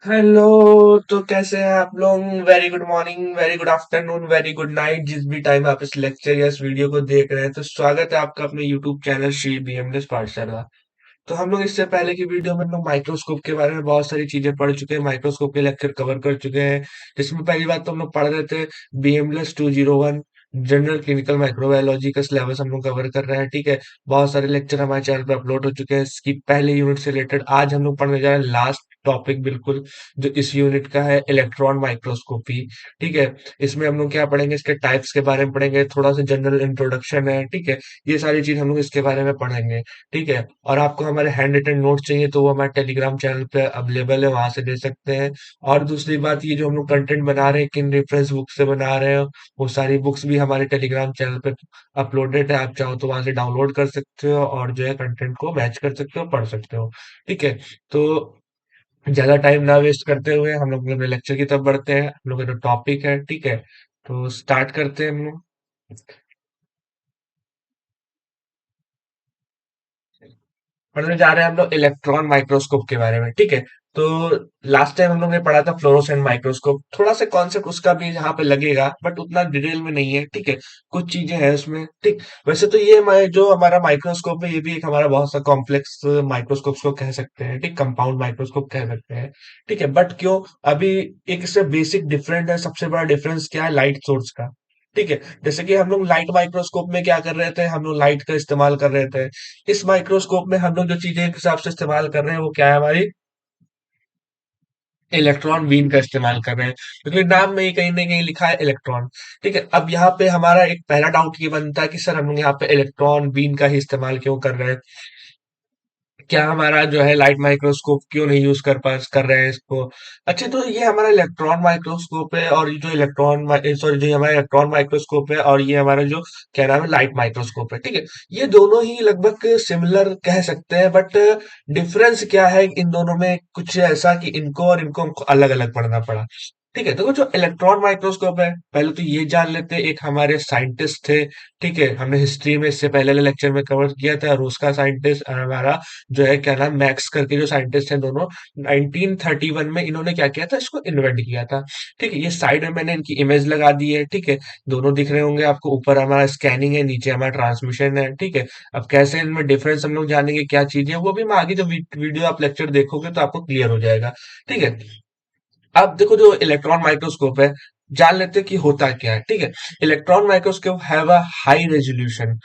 Hello. तो कैसे हैं आप लोग? Very good morning, very good afternoon, very good night, जिस भी टाइम आप इस लेक्चर या इस वीडियो को देख रहे हैं, तो स्वागत है आपका अपने यूट्यूब चैनल श्री बीएमएस पाठशाला। तो हम लोग इससे पहले की वीडियो में हम लोग माइक्रोस्कोप के बारे में बहुत सारी चीजें पढ़ चुके हैं, माइक्रोस्कोप के लेक्चर कवर कर चुके हैं। जिसमें पहली बात तो हम लोग पढ़ रहे थे बीएमएस 201 जनरल क्लिनिकल माइक्रोबायोलॉजी का सिलेबस हम लोग कवर कर रहे हैं। ठीक है, बहुत सारे लेक्चर हमारे चैनल पे अपलोड हो चुके हैं इसकी पहले यूनिट से रिलेटेड। आज हम लोग पढ़ने जा रहे हैं लास्ट टॉपिक बिल्कुल, जो इस यूनिट का है, इलेक्ट्रॉन माइक्रोस्कोपी। ठीक है, इसमें हम लोग क्या पढ़ेंगे, इसके टाइप्स के बारे में पढ़ेंगे, थोड़ा सा जनरल इंट्रोडक्शन है। ठीक है, ये सारी चीज हम लोग इसके बारे में पढ़ेंगे। ठीक है, और आपको हमारे हैंड रिटन नोट्स चाहिए तो वो हमारे टेलीग्राम चैनल पे अवेलेबल है, वहां से ले सकते हैं। और दूसरी बात, ये जो हम लोग कंटेंट बना रहे हैं, किन रेफरेंस बुक से बना रहे हैं, वो सारी बुक्स भी हमारे टेलीग्राम चैनल पे अपलोडेड है। आप चाहो तो वहां से डाउनलोड कर सकते हो और जो है कंटेंट को मैच कर सकते हो, पढ़ सकते हो। ठीक है, तो ज्यादा टाइम ना वेस्ट करते हुए हम लोग अपने लेक्चर की तरफ बढ़ते हैं। हम लोग का जो टॉपिक है, ठीक है, तो स्टार्ट करते हैं हम लोग। पढ़ने जा रहे हैं हम लोग इलेक्ट्रॉन माइक्रोस्कोप के बारे में। ठीक है, तो लास्ट टाइम हम लोग ने पढ़ा था फ्लोरोसेंट माइक्रोस्कोप, थोड़ा सा कॉन्सेप्ट उसका भी यहाँ पे लगेगा, बट उतना डिटेल में नहीं है। ठीक है, कुछ चीजें हैं उसमें। ठीक, वैसे तो ये जो हमारा माइक्रोस्कोप है, ये भी एक हमारा बहुत सा कॉम्प्लेक्स माइक्रोस्कोप को कह सकते हैं। ठीक, कंपाउंड माइक्रोस्कोप कह सकते हैं। ठीक है, बट क्यों, अभी एक इससे बेसिक डिफरेंट है। सबसे बड़ा डिफरेंस क्या है, लाइट सोर्स का। ठीक है, जैसे कि हम लोग लाइट माइक्रोस्कोप में क्या कर रहे थे, हम लोग लाइट का इस्तेमाल कर रहे थे। इस माइक्रोस्कोप में हम लोग जो चीजें के हिसाब से इस्तेमाल कर रहे हैं, वो क्या है, हमारी इलेक्ट्रॉन बीम का इस्तेमाल कर रहे हैं, क्योंकि नाम में ही कहीं ना कहीं लिखा है इलेक्ट्रॉन। ठीक है, अब यहाँ पे हमारा एक पहला डाउट ये बनता है कि सर हम लोग यहाँ पे इलेक्ट्रॉन बीम का ही इस्तेमाल क्यों कर रहे हैं? क्या हमारा जो है लाइट माइक्रोस्कोप क्यों नहीं यूज कर रहे हैं इसको? अच्छा, तो ये हमारा इलेक्ट्रॉन माइक्रोस्कोप है, और ये जो सॉरी, जो हमारा इलेक्ट्रॉन माइक्रोस्कोप है, और ये हमारा जो क्या नाम है, लाइट माइक्रोस्कोप है। ठीक है, ये दोनों ही लगभग सिमिलर कह सकते हैं, बट डिफरेंस क्या है इन दोनों में, कुछ ऐसा कि इनको और इनको हमको अलग अलग पढ़ना पड़ा। ठीक है, तो जो इलेक्ट्रॉन माइक्रोस्कोप है, पहले तो ये जान लेते हैं, एक हमारे साइंटिस्ट थे। ठीक है, हमने हिस्ट्री में इससे पहले वाले लेक्चर में कवर किया था, रूस का साइंटिस्ट हमारा जो है क्या नाम, मैक्स करके जो साइंटिस्ट हैं दोनों, 1931 में इन्होंने क्या किया था, इसको इन्वेंट किया था। ठीक है, ये साइड में मैंने इनकी इमेज लगा दी है। ठीक है, दोनों दिख रहे होंगे आपको, ऊपर हमारा स्कैनिंग है, नीचे हमारा ट्रांसमिशन है। ठीक है, अब कैसे इनमें डिफरेंस हम लोग जानेंगे, क्या चीज है, वो भी मैं आगे जब वीडियो आप लेक्चर देखोगे तो आपको क्लियर हो जाएगा। ठीक है, अब देखो जो इलेक्ट्रॉन माइक्रोस्कोप है, जान लेते हैं कि होता क्या है। ठीक है, electron microscope have a high resolution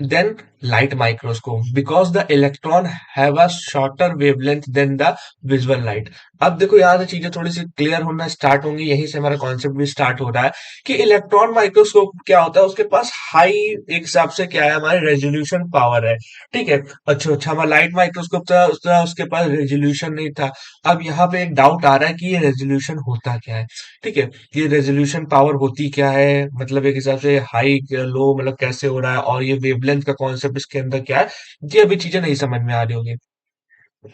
than light microscope because the electron have a shorter wavelength than the visual light। अब देखो यहाँ से चीजें थोड़ी सी क्लियर होना स्टार्ट होंगी, यहीं से हमारा कॉन्सेप्ट भी स्टार्ट हो रहा है कि इलेक्ट्रॉन माइक्रोस्कोप क्या होता है। उसके पास हाई, एक हिसाब से क्या है, हमारे रेजोल्यूशन पावर है। ठीक है, अच्छा अच्छा, हमारा लाइट माइक्रोस्कोप था, उसके पास रेजोल्यूशन नहीं था। अब यहाँ पे एक डाउट आ रहा है कि ये रेजोल्यूशन होता क्या है। ठीक है, ये रेजोल्यूशन पावर होती क्या है, मतलब एक हिसाब से हाई लो मतलब कैसे हो रहा है, और ये वेवलेंथ का कॉन्सेप्ट इसके अंदर क्या है, ये अभी चीजें नहीं समझ में आ रही होगी।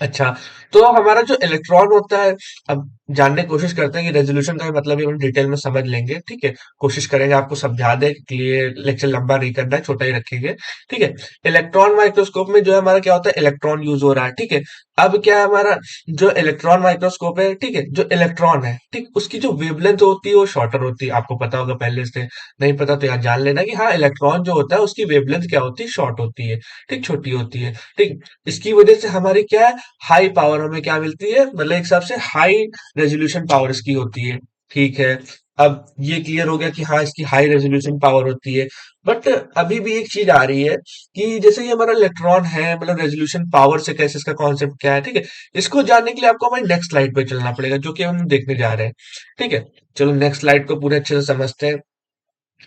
अच्छा, तो हमारा जो इलेक्ट्रॉन होता है, अब जानने की कोशिश करते हैं कि रेजोल्यूशन का मतलब भी हम डिटेल में समझ लेंगे। ठीक है, कोशिश करेंगे आपको समझा दें कि ये लेक्चर लंबा नहीं करना है, छोटा ही रखेंगे। ठीक है, इलेक्ट्रॉन माइक्रोस्कोप में जो है हमारा क्या होता है, इलेक्ट्रॉन यूज हो रहा है। ठीक है, अब क्या है हमारा जो इलेक्ट्रॉन माइक्रोस्कोप है, ठीक है, जो इलेक्ट्रॉन है, ठीक, उसकी जो वेवलेंथ होती है वो शॉर्टर होती है। आपको पता होगा पहले से, नहीं पता तो यहाँ जान लेना कि हाँ, इलेक्ट्रॉन जो होता है उसकी वेवलेंथ क्या होती है, शॉर्ट होती है। ठीक, छोटी होती है। ठीक, इसकी वजह से हमारी क्या है, हाई पावर हमें क्या मिलती है, मतलब एक हिसाब से हाई रेजोल्यूशन पावर इसकी होती है। ठीक है, अब ये क्लियर हो गया कि हाँ, इसकी हाई रेजोल्यूशन पावर होती है। बट अभी भी एक चीज आ रही है कि जैसे ये हमारा इलेक्ट्रॉन है, मतलब रेजोल्यूशन पावर से कैसे, इसका कॉन्सेप्ट क्या है। ठीक है, इसको जानने के लिए आपको हमारी नेक्स्ट स्लाइड पे चलना पड़ेगा, जो कि हम देखने जा रहे हैं। ठीक है, चलो नेक्स्ट स्लाइड को पूरे अच्छे से समझते हैं।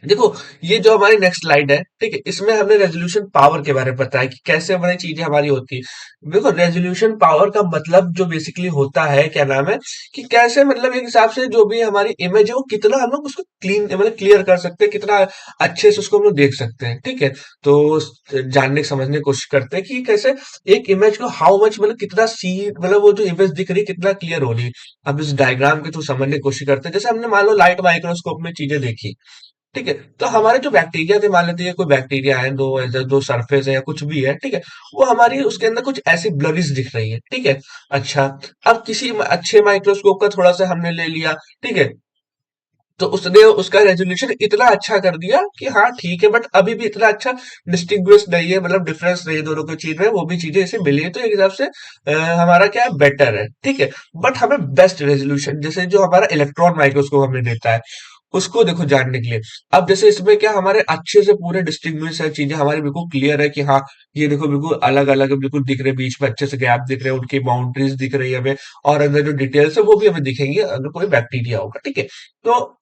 देखो, ये जो हमारी नेक्स्ट स्लाइड है, ठीक है, इसमें हमने रेजोल्यूशन पावर के बारे में बताया कि कैसे हमारी चीजें हमारी होती है। देखो, रेजोल्यूशन पावर का मतलब जो बेसिकली होता है, क्या नाम है, कि कैसे, मतलब एक हिसाब से जो भी हमारी इमेज है वो कितना हम लोग उसको क्लीन, मतलब क्लियर कर सकते हैं, कितना अच्छे से उसको हम लोग देख सकते हैं। ठीक है, तो जानने समझने की कोशिश करते हैं कि कैसे एक इमेज को हाउ मच, मतलब कितना सी, मतलब वो जो इमेज दिख रही है कितना क्लियर हो रही है। अब इस डायग्राम के थ्रू समझने की कोशिश करते हैं, जैसे हमने मान लो लाइट माइक्रोस्कोप में चीजें देखी। ठीक है। तो हमारे जो बैक्टीरिया थे, मान लेते हैं कोई बैक्टीरिया है, दो ऐसे दो सरफेस है या कुछ भी है, ठीक है, वो हमारी उसके अंदर कुछ ऐसी ब्लरिश दिख रही है, ठीक है। अच्छा, अब किसी अच्छे माइक्रोस्कोप का थोड़ा सा हमने ले लिया, ठीक है, तो उसने उसका रेजोल्यूशन इतना अच्छा कर दिया कि हाँ ठीक है, बट अभी भी इतना अच्छा डिस्टिंग्विश नहीं है, मतलब डिफरेंस नहीं है दोनों की चीज में, वो भी चीजें इसे मिली है, तो एक हिसाब से हमारा क्या है, बेटर है, ठीक है। बट हमें बेस्ट रेजोल्यूशन, जैसे जो हमारा इलेक्ट्रॉन माइक्रोस्कोप हमें देता है, उसको देखो जानने के लिए, अब जैसे इसमें क्या हमारे अच्छे से पूरे डिस्टिंग्विश है, चीजें हमारी बिल्कुल क्लियर है कि हाँ ये देखो बिल्कुल अलग अलग बिल्कुल दिख रहे, बीच में अच्छे से गैप दिख रहे हैं, उनकी बाउंड्रीज दिख रही है हमें, और अंदर जो डिटेल्स है वो भी हमें दिखेंगे अगर कोई बैक्टीरिया होगा, ठीक है। तो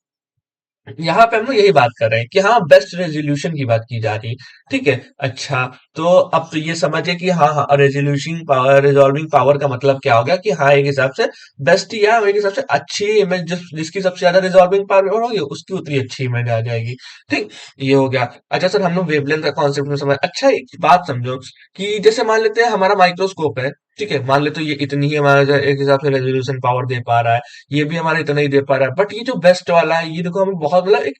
यहाँ पे हम लोग यही बात कर रहे हैं कि हाँ बेस्ट रेजोल्यूशन की बात की जा रही है, ठीक है। अच्छा, तो अब तो ये समझे कि हाँ हाँ रेजोल्यूशन पावर, रिजॉल्विंग पावर का मतलब क्या हो गया कि हाँ एक हिसाब से बेस्ट या एक हिसाब से अच्छी इमेज, जिसकी सबसे ज्यादा रिजॉल्विंग पावर होगी उसकी उतनी अच्छी इमेज आ जाएगी, ठीक। ये हो गया। अच्छा सर, हम लोग वेवलेंथ का कॉन्सेप्ट में समझ, अच्छा एक बात समझो कि जैसे मान लेते हैं हमारा माइक्रोस्कोप है, ठीक है, मान लेते ये इतनी ही हमारा जो एक हिसाब से रेजोल्यूशन पावर दे पा रहा है, ये भी हमारा इतना ही दे पा रहा है, बट ये जो बेस्ट वाला है ये देखो हमें बहुत मतलब एक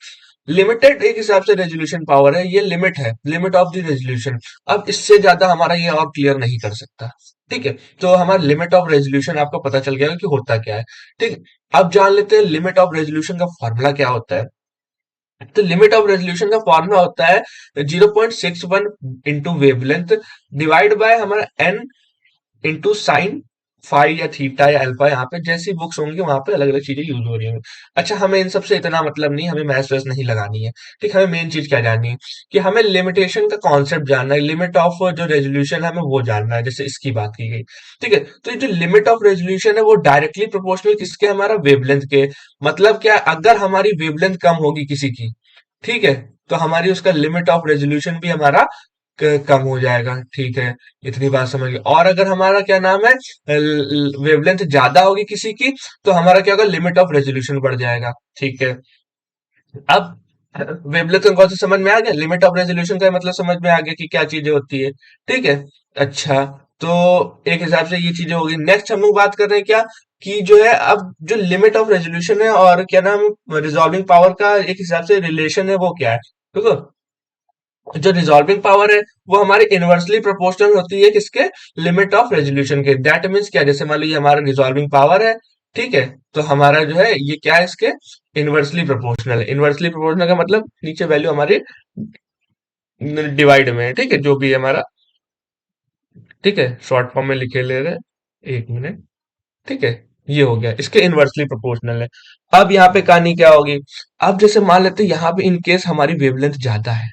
लिमिटेड एक हिसाब से रेजोल्यूशन पावर है, ये लिमिट है, लिमिट ऑफ द रेजोल्यूशन। अब इससे ज्यादा हमारा ये और क्लियर नहीं कर सकता, ठीक है। तो हमारा लिमिट ऑफ रेजोल्यूशन आपको पता चल गया कि होता क्या है, ठीक है। अब जान लेते हैं लिमिट ऑफ रेजोल्यूशन का फॉर्मूला क्या होता है। तो लिमिट ऑफ रेजोल्यूशन का फॉर्मूला होता है 0.61 इंटू वेवलेंथ डिवाइड बाय हमारा एन इंटू साइन फाई या थीटा या अल्फा, यहाँ पे जैसी बुक्स होंगी वहां पे अलग अलग चीजें यूज हो रही होंगी। अच्छा, हमें इन सबसे इतना मतलब नहीं, हमें मैथ्स वैस नहीं लगानी है, ठीक। हमें मेन चीज क्या जाननी है कि हमें लिमिटेशन का कॉन्सेप्ट जानना है, लिमिट ऑफ जो रेजोल्यूशन है हमें वो जानना है, जैसे इसकी बात की गई, ठीक है। तो ये जो लिमिट ऑफ रेजोल्यूशन है वो डायरेक्टली प्रोपोर्शनल किसके, हमारा वेवलेंथ के। मतलब क्या, अगर हमारी वेवलेंथ कम होगी किसी की, ठीक है, तो हमारी उसका लिमिट ऑफ रेजोल्यूशन भी हमारा कम हो जाएगा, ठीक है। इतनी बात समझ गए। और अगर हमारा क्या नाम है, वेवलेंथ ज्यादा होगी किसी की, तो हमारा क्या होगा, लिमिट ऑफ रेजोल्यूशन बढ़ जाएगा, ठीक है। अब वेवलेंथ का कॉन्सेप्ट समझ में आ गया, लिमिट ऑफ रेजोल्यूशन का मतलब समझ में आ गया कि क्या चीजें होती है, ठीक है। अच्छा, तो एक हिसाब से ये चीजें होगी। नेक्स्ट हम लोग बात कर रहे हैं क्या, कि जो है अब जो लिमिट ऑफ रेजोल्यूशन है और क्या नाम, रिजॉल्विंग पावर का एक हिसाब से रिलेशन है वो क्या है, देखो। जो रिजॉल्विंग पावर है वो हमारी इनवर्सली प्रोपोर्शनल होती है किसके, लिमिट ऑफ रेजोल्यूशन के। दैट मीन्स क्या, जैसे मान लीजिए हमारा रिजॉल्विंग पावर है, ठीक है, तो हमारा जो है ये क्या है, इसके इनवर्सली प्रोपोर्शनल है। इनवर्सली प्रोपोर्शनल का मतलब नीचे वैल्यू हमारी डिवाइड में है, ठीक है, जो भी है हमारा, ठीक है, शॉर्ट फॉर्म में लिखे ले रहे हैं, एक मिनट, ठीक है। ये हो गया, इसके इनवर्सली प्रोपोर्शनल है। अब यहाँ पे कहानी क्या होगी, अब जैसे मान लेते हैं यहाँ पे इन केस हमारी वेवलेंथ ज्यादा है,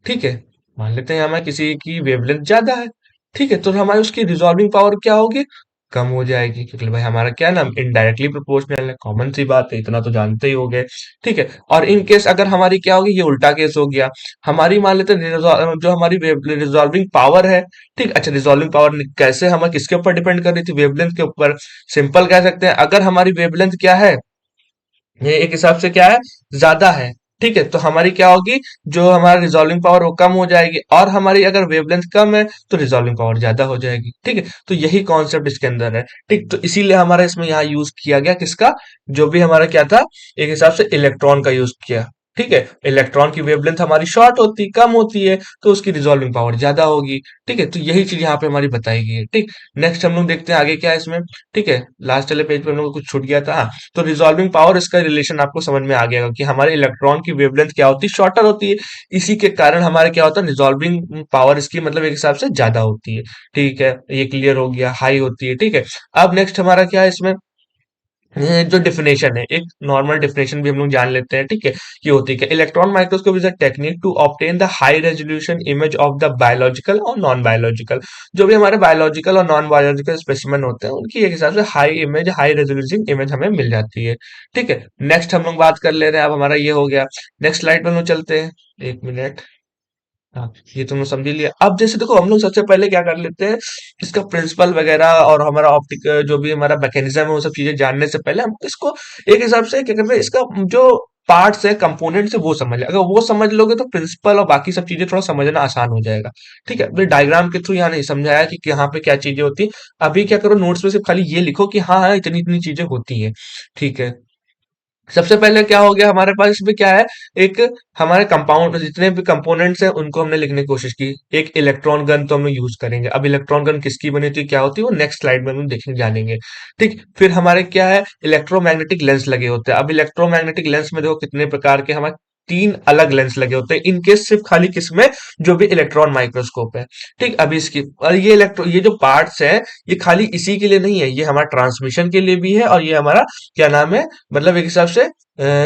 ठीक है, मान लेते हैं हमें किसी की वेवलेंथ ज्यादा है, ठीक है, तो हमारी उसकी रिजॉल्विंग पावर क्या होगी, कम हो जाएगी, क्योंकि भाई हमारा क्या नाम इनडायरेक्टली प्रोपोर्शनल है, कॉमन सी बात है, इतना तो जानते ही हो गए, ठीक है। और इन केस अगर हमारी क्या होगी, ये उल्टा केस हो गया, हमारी मान लेते हैं जो हमारी रिजॉल्विंग पावर है, ठीक। अच्छा, रिजॉल्विंग पावर कैसे, हमें किसके ऊपर डिपेंड कर रही थी, वेवलेंथ के ऊपर। सिंपल कह सकते हैं, अगर हमारी वेवलेंथ क्या है, ये एक हिसाब से क्या है, ज्यादा है, ठीक है, तो हमारी क्या होगी, जो हमारा रिजॉल्विंग पावर वो कम हो जाएगी, और हमारी अगर वेवलेंथ कम है तो रिजॉल्विंग पावर ज्यादा हो जाएगी, ठीक है। तो यही कॉन्सेप्ट इसके अंदर है, ठीक। तो इसीलिए हमारा इसमें यहाँ यूज किया गया किसका, जो भी हमारा क्या था, एक हिसाब से इलेक्ट्रॉन का यूज किया, ठीक है। इलेक्ट्रॉन की वेवलेंथ हमारी शॉर्ट होती, कम होती है, तो उसकी रिजॉल्विंग पावर ज्यादा होगी, ठीक है। तो यही चीज यहाँ पे हमारी बताई गई है, ठीक। नेक्स्ट हम लोग देखते हैं आगे क्या है इसमें, ठीक है। लास्ट वाले पेज पे हम लोग को कुछ छूट गया था, हाँ। तो रिजॉल्विंग पावर, इसका रिलेशन आपको समझ में आ गया कि हमारे इलेक्ट्रॉन की वेवलेंथ क्या होती है, शॉर्टर होती है, इसी के कारण हमारे क्या होता है, रिजॉल्विंग पावर इसकी मतलब एक हिसाब से ज्यादा होती है, ठीक है। ये क्लियर हो गया, हाई होती है, ठीक है। अब नेक्स्ट हमारा क्या है इसमें, ये जो डिफिनेशन है, एक नॉर्मल डिफिनेशन भी हम लोग जान लेते हैं, ठीक है। ये होती है कि electron microscope is a technique to obtain the high resolution image of the biological और नॉन बायोलॉजिकल, जो भी हमारे बायोलॉजिकल और नॉन बायोलॉजिकल स्पेसिमेन होते हैं उनकी एक हिसाब से high image, high resolution image हमें मिल जाती है, ठीक है। नेक्स्ट हम लोग बात कर ले रहे हैं, अब हमारा ये हो गया। नेक्स्ट स्लाइड पर हम लोग चलते हैं, एक मिनट। हाँ, ये तुम लोग समझ ही लिया। अब जैसे देखो हम लोग सबसे पहले क्या कर लेते हैं, इसका प्रिंसिपल वगैरह और हमारा ऑप्टिक जो भी हमारा मैकेनिज्म है वो सब चीजें जानने से पहले हम इसको एक हिसाब से क्या करते हैं, इसका जो पार्ट्स है, कंपोनेंट्स है, वो समझ ले। अगर वो समझ लोगे तो प्रिंसिपल और बाकी सब चीजें थोड़ा समझना आसान हो जाएगा, ठीक है। तो डायग्राम के थ्रू यहाँ नहीं समझाया कि यहाँ पे क्या चीजें होती। अभी क्या करो, नोट्स में सिर्फ खाली ये लिखो कि हाँ हाँ इतनी इतनी चीजें होती है, ठीक है। सबसे पहले क्या हो गया हमारे पास, इसमें क्या है, एक हमारे कंपाउंड जितने भी कंपोनेंट्स हैं उनको हमने लिखने की कोशिश की। एक इलेक्ट्रॉन गन तो हम यूज करेंगे। अब इलेक्ट्रॉन गन किसकी बनी थी, क्या होती है, वो नेक्स्ट स्लाइड में हम देखने जानेंगे। ठीक, फिर हमारे क्या है, इलेक्ट्रोमैग्नेटिक लेंस लगे होते हैं। अब इलेक्ट्रोमैग्नेटिक लेंस में देखो कितने प्रकार के हमारे तीन अलग लेंस लगे होते हैं, इनकेस सिर्फ खाली किसमें, जो भी इलेक्ट्रॉन माइक्रोस्कोप है। ठीक, अभी इसकी और ये जो पार्ट्स है, ये खाली इसी के लिए नहीं है, ये हमारा ट्रांसमिशन के लिए भी है, और ये हमारा क्या नाम है, मतलब एक हिसाब से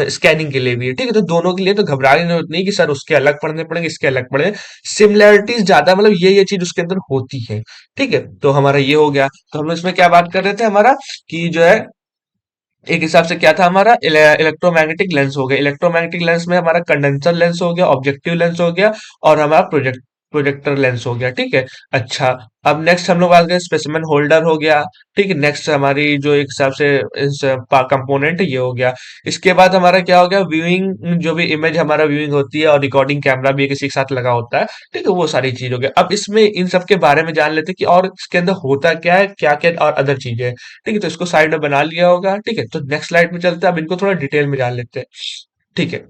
स्कैनिंग के लिए भी है। ठीक है, तो दोनों के लिए तो घबराने की जरूरत नहीं कि सर उसके अलग पढ़ने पड़ेंगे, इसके अलग पढ़े। सिमिलैरिटीज ज्यादा, मतलब ये चीज उसके अंदर होती है। ठीक है, तो हमारा ये हो गया। तो हम लोग इसमें क्या बात कर रहे थे, हमारा कि जो है एक हिसाब से क्या था, हमारा इलेक्ट्रोमैग्नेटिक लेंस हो गया। इलेक्ट्रोमैग्नेटिक लेंस में हमारा कंडेंसर लेंस हो गया, ऑब्जेक्टिव लेंस हो गया, और हमारा प्रोजेक्टर लेंस हो गया। ठीक है, अच्छा, अब नेक्स्ट हम लोग बात करें, स्पेसिमेन होल्डर हो गया। ठीक है, नेक्स्ट हमारी जो एक हिसाब से कंपोनेंट है ये हो गया। इसके बाद हमारा क्या हो गया, व्यूइंग, जो भी इमेज हमारा व्यूइंग होती है, और रिकॉर्डिंग कैमरा भी किसी के साथ लगा होता है। ठीक है, वो सारी चीज हो गया। अब इसमें इन सब के बारे में जान लेते हैं कि और इसके अंदर होता क्या है, क्या क्या और अदर चीजें हैं। ठीक है, तो इसको साइड में बना लिया होगा। ठीक है, तो नेक्स्ट स्लाइड में चलते हैं, अब इनको थोड़ा डिटेल में जान लेते हैं। ठीक है,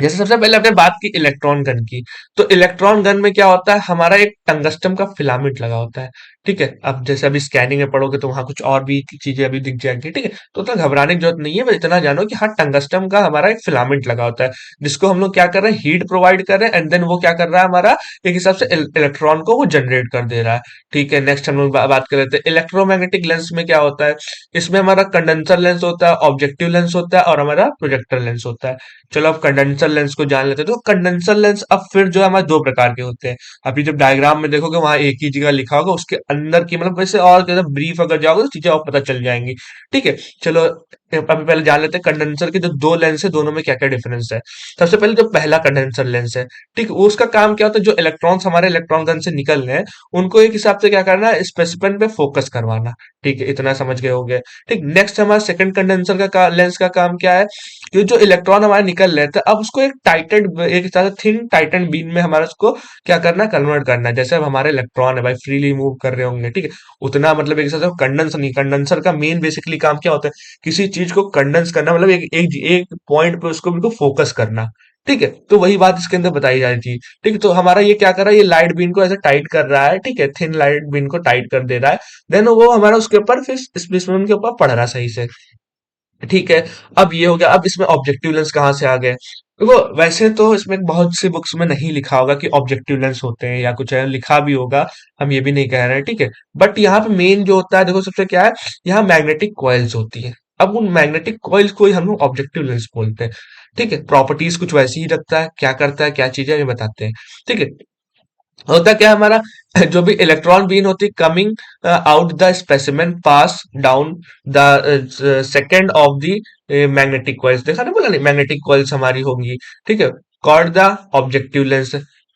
जैसे सबसे पहले आपने बात की इलेक्ट्रॉन गन की। तो इलेक्ट्रॉन गन में क्या होता है, हमारा एक टंगस्टन का फिलामेंट लगा होता है। ठीक है, अब जैसे अभी स्कैनिंग में पढ़ोगे तो वहां कुछ और भी चीजें अभी दिख जाएंगी। ठीक है, तो उतना घबराने की जरूरत नहीं है, बस इतना जानो कि हाँ, टंगस्टन का हमारा एक फिलामेंट लगा होता है, जिसको हम लोग क्या कर रहे हैं, हीट प्रोवाइड कर रहे हैं, एंड देन वो क्या कर रहा है, हमारा एक हिसाब से इलेक्ट्रॉन को वो जनरेट कर दे रहा है। ठीक है, नेक्स्ट हम लोग बात कर लेते हैं इलेक्ट्रोमैग्नेटिक लेंस में क्या होता है। इसमें हमारा कंडेंसर लेंस होता है, ऑब्जेक्टिव लेंस होता है, और हमारा प्रोजेक्टर लेंस होता है। चलो अब कंडेंसर लेंस को जान लेते हैं। तो कंडेंसर लेंस अब फिर जो है हमारे दो प्रकार के होते हैं। अभी जब डायग्राम में देखोगे वहां एक ही जगह लिखा होगा, उसके अंदर की मतलब वैसे और ज्यादा ब्रीफ अगर जाओगे तो चीजें और पता चल जाएंगी। ठीक है, चलो अभी पहले जान लेते हैं कंडेंसर के जो दो लेंस है, दोनों में क्या क्या डिफरेंस है। सबसे पहले जो पहला कंडेंसर लेंस है, ठीक, वो उसका काम क्या होता है, जो इलेक्ट्रॉन्स हमारे इलेक्ट्रॉन गन से निकल रहे हैं, उनको एक हिसाब से क्या करना है, स्पेसिफिन पे फोकस करवाना। ठीक है, इतना समझ गए होंगे। ठीक, नेक्स्ट हमारा सेकंड कंडेंसर लेंस का काम क्या है, कि जो इलेक्ट्रॉन हमारे निकल रहे थे, अब उसको एक टाइटेड, एक तरह से थिन टाइटन बीम में हमारा उसको क्या करना है, कन्वर्ट करना है। जैसे अब हमारे इलेक्ट्रॉन है भाई, फ्रीली मूव कर रहे होंगे। ठीक है, उतना मतलब एक हिसाब से कंडेंसर नहीं, कंडेंसर का मेन बेसिकली काम क्या होता है, किसी चीज को कंडेंस करना, मतलब एक पॉइंट पे उसको बिल्कुल फोकस करना। ठीक है, तो वही बात इसके अंदर बताई जा रही थी। ठीक है, तो हमारा ये क्या कर रहा है, ये लाइट बीन को ऐसे टाइट कर रहा है। ठीक है, थिन लाइट बीन को टाइट कर दे रहा है, देन वो हमारा उसके ऊपर फिर स्पेसिमेन के ऊपर पड़ रहा है सही से। ठीक है, अब ये हो गया। अब इसमें ऑब्जेक्टिव लेंस कहाँ से आ गए, देखो वैसे तो इसमें बहुत सी बुक्स में नहीं लिखा होगा कि ऑब्जेक्टिव लेंस होते हैं या कुछ है, लिखा भी होगा, हम ये भी नहीं कह रहे हैं। ठीक है, बट यहाँ पे मेन जो होता है, देखो सबसे क्या है, यहाँ मैग्नेटिक कॉइल्स होती है। अब उन मैग्नेटिक कॉइल्स को ही हम लोग ऑब्जेक्टिव लेंस बोलते हैं। ठीक है, प्रॉपर्टीज कुछ वैसी ही रखता है, क्या करता है, क्या चीजें ये बताते हैं। ठीक है, होता क्या है हमारा, जो भी इलेक्ट्रॉन बीन होती है, coming out the specimen, pass down the second of the magnetic coils. देखा ना, बोला नहीं, मैग्नेटिक कॉइल्स हमारी होंगी। ठीक है, called the objective lens,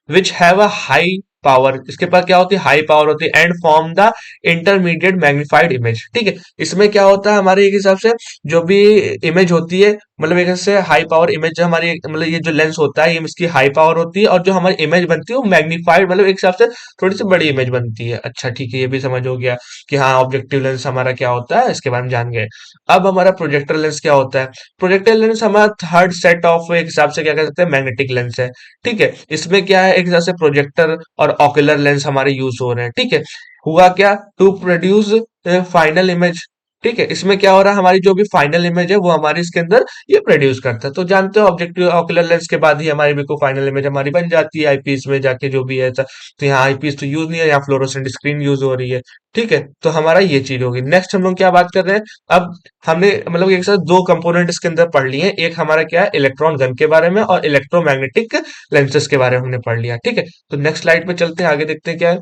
which have a high power, इसके पास क्या होती है, हाई पावर होती है, and form the intermediate magnified image. ठीक है, इसमें क्या होता है, हमारे एक हिसाब से जो भी इमेज होती है, मतलब एक से हाई पावर इमेज, जो हमारी मतलब ये जो लेंस होता है, ये इसकी हाई पावर होती है, और जो हमारी इमेज बनती है वो मैग्नीफाइड, मतलब एक हिसाब से थोड़ी सी बड़ी इमेज बनती है। अच्छा ठीक है, ये भी समझ हो गया कि हाँ, ऑब्जेक्टिव लेंस हमारा क्या होता है, इसके बारे में जान गए। अब हमारा प्रोजेक्टर लेंस क्या होता है। प्रोजेक्टर लेंस हमारा थर्ड सेट ऑफ एक हिसाब से क्या कह सकते हैं, मैग्नेटिक लेंस है। ठीक है, इसमें क्या है, एक हिसाब से प्रोजेक्टर और ऑक्यूलर लेंस हमारे यूज हो रहे हैं। ठीक है, हुआ क्या, टू प्रोड्यूस फाइनल इमेज। ठीक है, इसमें क्या हो रहा है, हमारी जो भी फाइनल इमेज है वो हमारी इसके अंदर ये प्रोड्यूस करता है। तो जानते हो ऑब्जेक्टिव ऑकुलर लेंस के बाद ही हमारी बिल्कुल फाइनल इमेज हमारी बन जाती है आईपीस में जाके, जो भी है ऐसा। तो यहाँ आईपीस तो यूज नहीं है, यहाँ फ्लोरोसेंट स्क्रीन यूज हो रही है। ठीक है, तो हमारा ये चीज होगी। नेक्स्ट हम लोग क्या बात कर रहे हैं, अब हमने मतलब एक साथ दो कंपोनेंट इसके अंदर पढ़ लिए हैं। एक हमारा क्या है, इलेक्ट्रॉन गन के बारे में, और इलेक्ट्रोमैग्नेटिक लेंसेस के बारे में हमने पढ़ लिया। ठीक है, तो नेक्स्ट स्लाइड पे चलते हैं, आगे देखते हैं क्या है।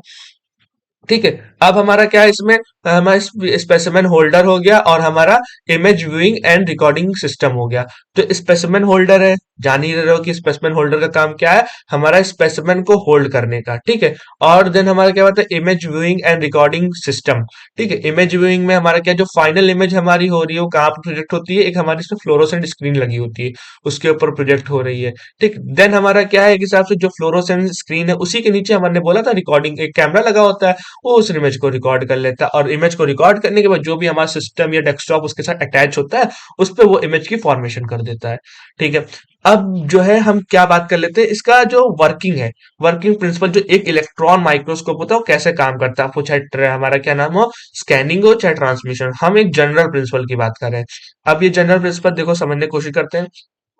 ठीक है, अब हमारा क्या है इसमें, हमारा स्पेसिमेन होल्डर हो गया, और हमारा image viewing and recording system हो गया। तो स्पेसिमेन होल्डर है, जान ही रहे हो कि स्पेसिमेन होल्डर का काम क्या है, हमारा स्पेसिमेन को होल्ड करने का। ठीक है, और देन हमारा क्या होता है, image viewing and recording system. ठीक है, इमेज व्यूइंग में हमारा क्या, जो फाइनल इमेज हमारी हो रही है वो कहाँ पर प्रोजेक्ट होती है, एक हमारी इसमें फ्लोरोसेंट स्क्रीन लगी होती है, उसके ऊपर प्रोजेक्ट हो रही है। ठीक, देन हमारा क्या है, एक हिसाब से जो फ्लोरोसेंट स्क्रीन है उसी के नीचे हमने बोला था रिकॉर्डिंग एक कैमरा लगा होता है, वो उस इमेज को रिकॉर्ड कर लेता है, और इमेज को रिकॉर्ड करने के बाद जो भी हमारा सिस्टम या डेस्कटॉप उसके साथ अटैच होता है, उस पे वो इमेज की फॉर्मेशन कर देता है। ठीक है। अब जो है हम क्या बात कर लेते हैं, इसका जो वर्किंग है, वर्किंग प्रिंसिपल, जो एक इलेक्ट्रॉन माइक्रोस्कोप होता है वो कैसे काम करता है, आपको चाहे हमारा क्या नाम हो, स्कैनिंग हो चाहे ट्रांसमिशन, हम एक जनरल प्रिंसिपल की बात कर रहे हैं। अब ये जनरल प्रिंसिपल देखो समझने की कोशिश करते हैं।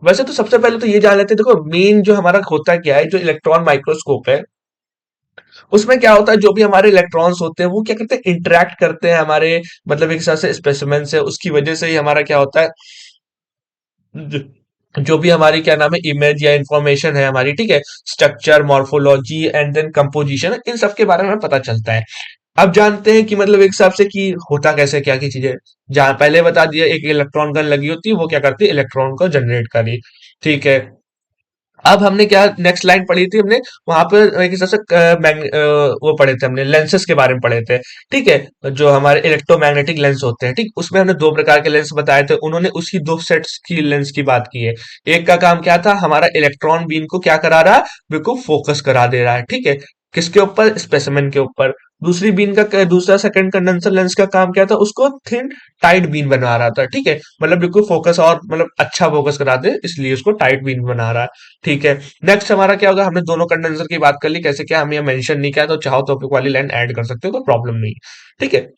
वैसे तो सबसे पहले तो ये जान लेते हैं, देखो मेन जो हमारा होता क्या है, जो इलेक्ट्रॉन माइक्रोस्कोप है उसमें क्या होता है, जो भी हमारे इलेक्ट्रॉन्स होते हैं वो क्या करते हैं, इंटरेक्ट करते हैं हमारे, मतलब एक हिसाब से स्पेसिमेन से, उसकी वजह से ही हमारा क्या होता है, जो जो भी हमारी क्या नाम है इमेज या इंफॉर्मेशन है हमारी, ठीक है, structure, morphology and then composition, इन सब के बारे में पता चलता है। अब जानते हैं कि मतलब एक हिसाब से कि होता कैसे क्या की चीजें, जहां पहले बता दिया एक इलेक्ट्रॉन गन लगी होती है, वो क्या करती है, इलेक्ट्रॉन को जनरेट करी। ठीक है। अब हमने क्या नेक्स्ट लाइन पढ़ी थी हमने, वहां पर एक हिसाब से वो पढ़े थे हमने, लेंसेस के बारे में पढ़े थे। ठीक है, जो हमारे इलेक्ट्रोमैग्नेटिक लेंस होते हैं, ठीक, उसमें हमने दो प्रकार के लेंस बताए थे, उन्होंने उसी दो सेट्स की लेंस की बात की है। एक का काम क्या था, हमारा इलेक्ट्रॉन बीम को क्या करा रहा है, बिल्कुल फोकस करा दे रहा है। ठीक है, किसके ऊपर, स्पेसिमेन के ऊपर। दूसरी बीन का दूसरा सेकंड कंडेंसर लेंस का काम क्या था, उसको थिन टाइट बीन बना रहा था। ठीक है, मतलब बिल्कुल फोकस, और मतलब अच्छा फोकस करा दे, इसलिए उसको टाइट बीन बना रहा है। ठीक है। नेक्स्ट हमारा क्या होगा, हमने दोनों कंडेंसर की बात कर ली, कैसे क्या हमें मेंशन नहीं किया, तो चाहो तो टॉपिक वाली लाइन ऐड कर सकते हो, कोई प्रॉब्लम नहीं। ठीक है।